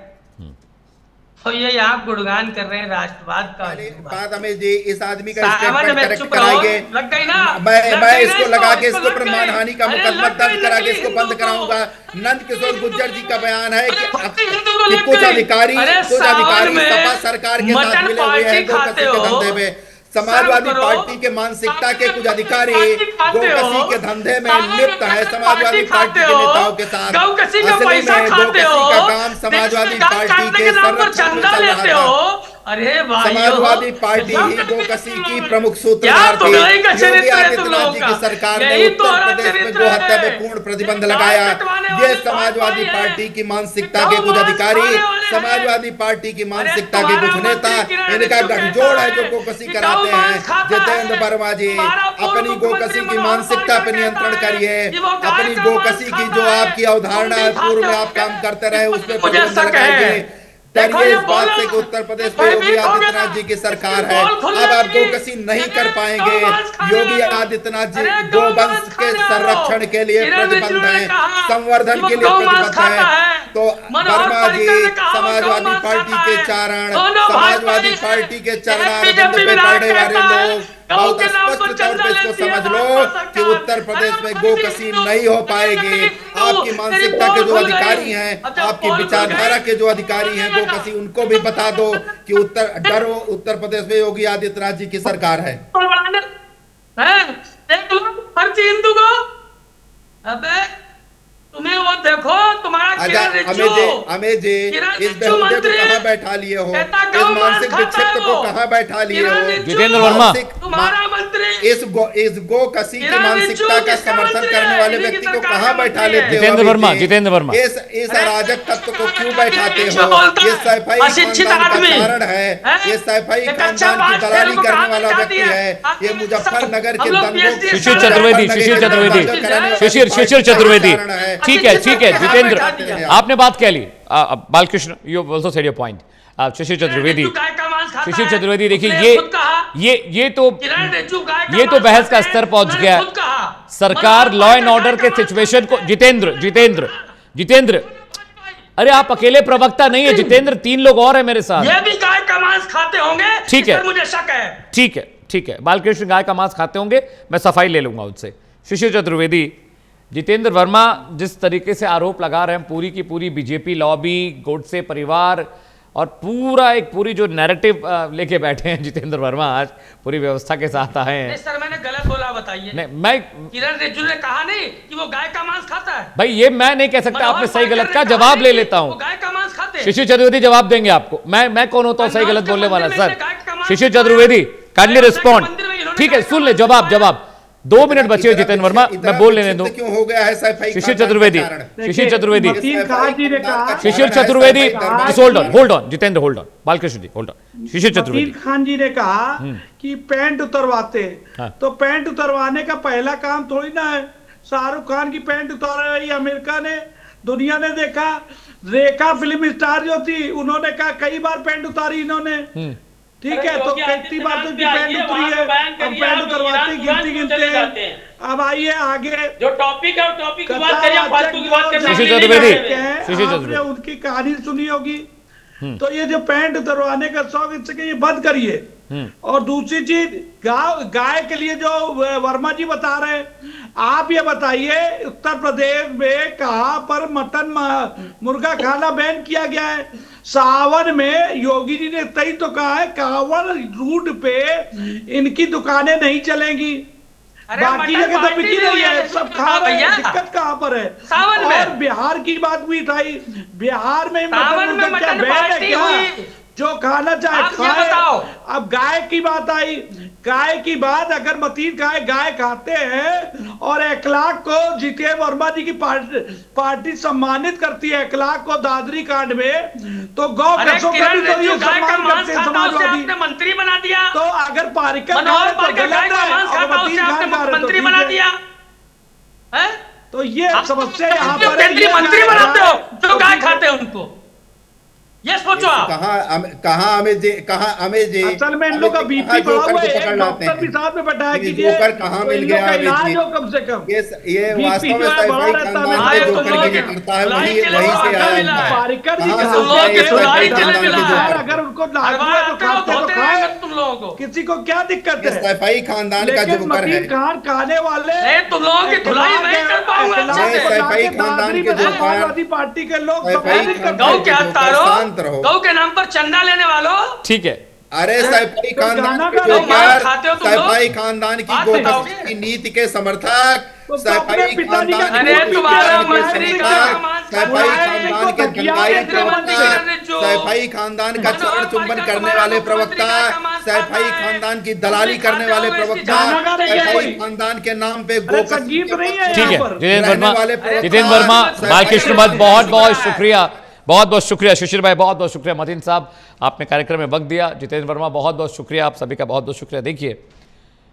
और ये यहाँ गुणगान कर रहे हैं राष्ट्रवाद का। बात हमें जी इस आदमी का सावन स्टेटमेंट में करेक्ट चुप रहो, कराएंगे। लग गई ना, मैं इसको लगा के इसको इसके लग ऊपर गई। मानहानि का अरे मुकदमा लग दर्ज गई, करा लग के गई इसको बंद हिंदू को। कराऊंगा। नंद किशोर गुर्जर जी का बयान है कि हिंदू को कुछ लग गई। अधिकारी अरे कुछ सावन अधिकारी में सपा सरकार के साथ मटन मिले हुए हैं पार्टी गो खाते कसी के हो, धंधे में। समाजवादी शर्म करो। पार्टी के मानसिकता के कुछ अधिकारी पार्टी खाते गो कसी हो। के धंधे में सावन में लिप्त है मटन समाजवादी पार्टी पार्टी के खाते हो। नेताओं के साथ। गौ कसी का असली पैसा में गो खाते कसी हो। का काम समाजवादी देश में पार्टी काटने के के नाम पर संरक्षण में चंदा चल लेते रहा हो। था। अरे भाइयों, समाजवादी पार्टी ही गो कसी की प्रमुख सूत्रधार थी। तुम्हारी का योगी चरित्र है तुम आदित्यनाथ लोगों जी का। की सरकार ने यही उत्तर तुम्हारा प्रदेश में चरित्र गो हत्या है। पे पूर्ण प्रतिबंध ये लगाया। दाल कटवाने ये वाले समाजवादी भाजपा पार्टी है। की मानसिकता ये के कुछ मांस अधिकारी, खाने वाले हैं। समाजवादी पार्टी की मानसिकता के तुम्हारा कुछ नेता, मंत्री किरण इनका रिजिजू गठजोड़ कहता है जो है गो कसी कि कराते गौ मांस हैं। खाता जितेंद्र है। वर्मा जी तुम्हारा पूर्व अपनी गो मुख्यमंत्री कसी की मनोहर मानसिकता पे पर्रिकर नियंत्रण कहता है करिए। कि वो गाय अपनी का गो मांस कसी की खाता जो है। आपकी अवधारणा तुम है, भी पूर्व में खाते आप काम हो। करते रहे, उस पर मुझे प्रतिबंध शक है। लगाएंगे। देखो डरिए ये इस बात बोला, से कि उत्तर प्रदेश में भयभीत योगी हो गया। आदित्यनाथ जी की सरकार इसकी है। पोल खुलने अब आप लगी। गोकसी नहीं कर अरे पाएंगे। गौ मांस खाने योगी वालों। आदित्यनाथ जी अरे गौ गोवंश मांस के खाने संरक्षण वालों। के लिए किरण रिजिजू प्रतिबद्ध ने हैं, कहा संवर्धन कि वो के लिए गौ मांस प्रतिबद्ध खाता हैं। है। तो मनोहर वर्मा जी पर्रिकर ने कहा वो गौ समाजवादी मांस पार्टी खाता के है। चारण, दोनों समाजवादी भाजपाई हैं। पार्टी के एक चरणारविंद बीजेपी पे विधायक पड़ने वाले कहता है, लोग गौ बहुत के नाम पर स्पष्ट तौर चंदा पे इसको लेती है समझ लो भाजपा कि सरकार। उत्तर प्रदेश अरे में तेरी गोकसी हिंदू, नहीं हो तेरी पाएगी। हिंदू, आपकी तेरी मानसिकता के पोल जो खुल अधिकारी गई। हैं, अब जब आपकी पोल खुल विचारधारा गई, के जो अधिकारी हैं गोकसी, उनको भी बता दो कि डरो उत्तर प्रदेश में योगी आदित्यनाथ जी की सरकार है। देख लो हर हिंदू को। अबे तुम्हें वो देखो तुम्हारा किरण रिजिजू, हमें जी किरण इस रिजिजू बेहुदे को मंत्री कहाँ बैठा लिए हो, कहता इस गौ मांस मानसिक खाता विक्षिप्त है को वो। कहाँ बैठा लिए किरण हो। रिजिजू, जितेंद्र वर्मा। तुम्हारा मंत्री इस गो कसी की किरण मानसिकता रिजिजू का किसका समर्थन मंत्री करने है? वाले इन्हीं की व्यक्ति को सरकार कहाँ का बैठा मंत्री है। लेते हो। जितेंद्र वर्मा इस अराजक तत्व को क्यों बैठाते किरण हो। बोलता ये है, सैफई अशिक्षित खानदान का आदमी। कारण है। ये सैफई एक अच्छा खानदान की बात दलाली खेल को करने कहाँ वाला बैठा व्यक्ति दिया? है। ये मुजफ्फरनगर के हम लोग दंगों PhD शिशिर साहब चतुर्वेदी, हैं। शिशिर मुजफ्फरनगर चतुर्वेदी, के दंगों करने वाली शिशिर पार्टी का चतुर्वेदी, कारण है। ठीक है जितेंद्र, हैं। आपने बात कह ली। Balkrishna you also said your point. Shishir Chaturvedi, गाय का मांस खाता शिशिर है। चतुर्वेदी, देखिए उसने खुद कहा, ये तो किरण रिजिजू गाय का ये तो मांस बहस का खाते हैं। स्तर पहुंच उन्होंने गया। खुद कहा। सरकार मनोहर लॉ एंड पर्रिकर ऑर्डर गाय के का मांस सिचुएशन को खाते हैं। जितेंद्र, अरे आप अकेले प्रवक्ता नहीं है जितेंद्र, 3 लोग और है मेरे साथ। ये भी गाय का मांस खाते होंगे, ठीक है, इस पर मुझे शक है। ठीक है, ठीक है, बालकृष्ण गाय का मांस खाते होंगे, मैं सफाई ले लूंगा उनसे। शिशिर चतुर्वेदी, जितेंद्र वर्मा जिस तरीके से आरोप लगा रहे हैं, पूरी की पूरी बीजेपी लॉबी, गोडसे परिवार और पूरी जो नैरेटिव लेके बैठे हैं जितेंद्र वर्मा, आज पूरी व्यवस्था के साथ आए हैं। नहीं सर, मैंने गलत बोला, बताइए। नहीं, मैं किरण रिजिजू ने कहा नहीं कि वो गाय का मांस खाता है। भाई ये मैं नहीं कह सकता, आपने सही गलत का जवाब ले लेता हूं। गाय का मांस खाते हैं। शिशिर चतुर्वेदी जवाब देंगे आपको। मैं कौन होता हूं सही गलत बोलने वाला? सर शिशिर खाया। Chaturvedi kindly respond. मंदिर में इन्होंने ठीक है, गाय सुन का ले, मांस जवाब 2 मिनट बचे हो जितेंद्र वर्मा, मैं बोल लेने दो। क्यों हो गया है सफाई शिशिर खानदान चतुर्वेदी, के कारण? शिशिर चतुर्वेदी, मतीन खान जी ने कहा, Shishir Chaturvedi, hold on Jitendra, hold on, Balkrishna ji hold on. Shishir Chaturvedi, Mateen Khan ji ने कहा कि पैंट उतरवाते, हाँ। तो पैंट उतरवाने का पहला काम थोड़ी ना है। शाहरुख खान की पैंट उतार रही अमेरिका ने, दुनिया ने देखा। रेखा फिल्म स्टार जो थी, उन्होंने कहा कई बार पैंट उतारी इन्होंने, ठीक है, तो कितनी बार तो उनकी पैंट उतरी है। अब पैंट उतरवाते गिनते हैं। अब आइए आगे, जो टॉपिक है टॉपिक की बात करिए, फालतू की बात करने शिशिर के लिए चतुर्वेदी, नहीं आए हैं। शिशिर आपने चतुर्वेदी, उनकी कहानी सुनी होगी। तो ये जो पैंट उतरवाने का शौक, इससे ये बंद करिए। और दूसरी चीज, गाय के लिए जो वर्मा जी बता रहे हैं, आप ये बताइए उत्तर प्रदेश में कहां पर मटन मुर्गा खाना बैन किया गया है? सावन में योगी जी ने तय तो कहा है कांवड़ रूट पे इनकी दुकानें नहीं चलेंगी। अरे बाकी मटन जगह तो पार्टी बिकी भी रही है, है, सब तो खा रहे भैया। हैं। दिक्कत कहां पर है? सावन में। और बिहार की बात भी उठाई, बिहार में सावन में मुर्गा क्या मटन बैन है पार्टी क्या? हुई। जो खाना चाहे आप ये खाए। बताओ। अब गाय की बात आई, गाय की बात, अगर मतीन गाय खाते हैं और 1 लाख को जितेंद्र वर्मा जी की पार्टी सम्मानित करती है 1 लाख को दादरी कांड में, तो गौ कसों का भी तो ये गाय का सम्मान मांस करते हैं खाता, उसे समाजवादी। आपने मंत्री बना दिया। तो अगर पारिकर मनोहर तो पारिकर गाय गलत का है, मांस और खाता, मतीन उसे आपने खा रहे तो मंत्री ठीक बना है। दिया है। तो ये आप समस्या यहाँ पर है, केंद्रीय ये मंत्री गाय बनाते हो खाए, जो गाय ठीक है। खाते हैं उनको, ये सोचो आप। कहाँ अमित जी असल में इन लोग का बीपी बढ़ा जोकर हुआ है। को एक पकड़ लाते डॉक्टर भी हैं। साथ में बैठा है कि ये जोकर कहाँ मिल गया अमित इलाज जी? हो कम से कम। ये बीपी वास्तव में जो है बढ़ा सफाई रहता है। खानदान आए के तुम जोकर लोग के करता है, धुलाई वही के लिए वही से आटा आया मिला हुआ है। है। पारिकर जी कहाँ का से तुम लोग आया के ये धुलाई सफाई के लिए खानदान मिला के है। जोकर? अगर उनको लागू हर है तो बार आते हो, खाते तो धोते खाए, रहेंगे तुम लोगों को। किसी को क्या दिक्कत ये है? सफाई खानदान का लेकिन जोकर है। मतीन खान खाने वाले नहीं, तुम लोगों की धुलाई नहीं कर पाऊंगा अच्छे से। सफाई खानदान के जो समाजवादी पार्टी के लोग सफाई सम्मानित करते खानदान गौ हैं। के हत्यारो, शांत रहो। गौ के नाम पर चंदा लेने वालों, ठीक है, अरे सफाई खानदान गाना के का जो लोग प्यार, खाते हो तुम लोग? सफाई खानदान की बात गोकस बताओगे? की नीति के समर्थक, तो सफाई अपने पिताजी का खानदान अरे के तुम्हारा विचार के मंत्री का समर्थक, मांस सफाई खाता है, खानदान के तो दंगाई केंद्रीय मंत्री प्रवक्ता, ने जो- सफाई खानदान का चरण चुंबन करने वाले प्रवक्ता, सफाई खानदान की दलाली करने वाले प्रवक्ता, गाना गा रहे हैं सफाई कोई? खानदान के नाम पे अरे गोकस संगीत नहीं है ठीक है। यहाँ पर। जितेंद्र रहने वर्मा, वाले प्रवक्ता, जितेंद्र वर्मा, सफाई बालकृष्ण खानदान मत, के बहुत बहुत प्रवक्ता। शुक्रिया, बहुत बहुत शुक्रिया। शिशिर भाई बहुत बहुत शुक्रिया। मतीन साहब आपने कार्यक्रम में वक्त दिया। जितेंद्र वर्मा बहुत बहुत शुक्रिया, आप सभी का बहुत बहुत शुक्रिया। देखिए,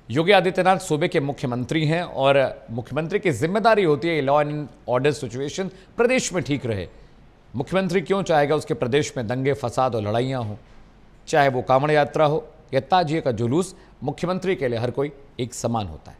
योगी आदित्यनाथ सूबे के मुख्यमंत्री हैं और मुख्यमंत्री की जिम्मेदारी होती है लॉ एंड ऑर्डर सिचुएशन प्रदेश में ठीक रहे। मुख्यमंत्री क्यों चाहेगा उसके प्रदेश में दंगे फसाद और लड़ाइयाँ हों? चाहे वो कांवड़ यात्रा हो या ताजिए का जुलूस, मुख्यमंत्री के लिए हर कोई एक समान होता है।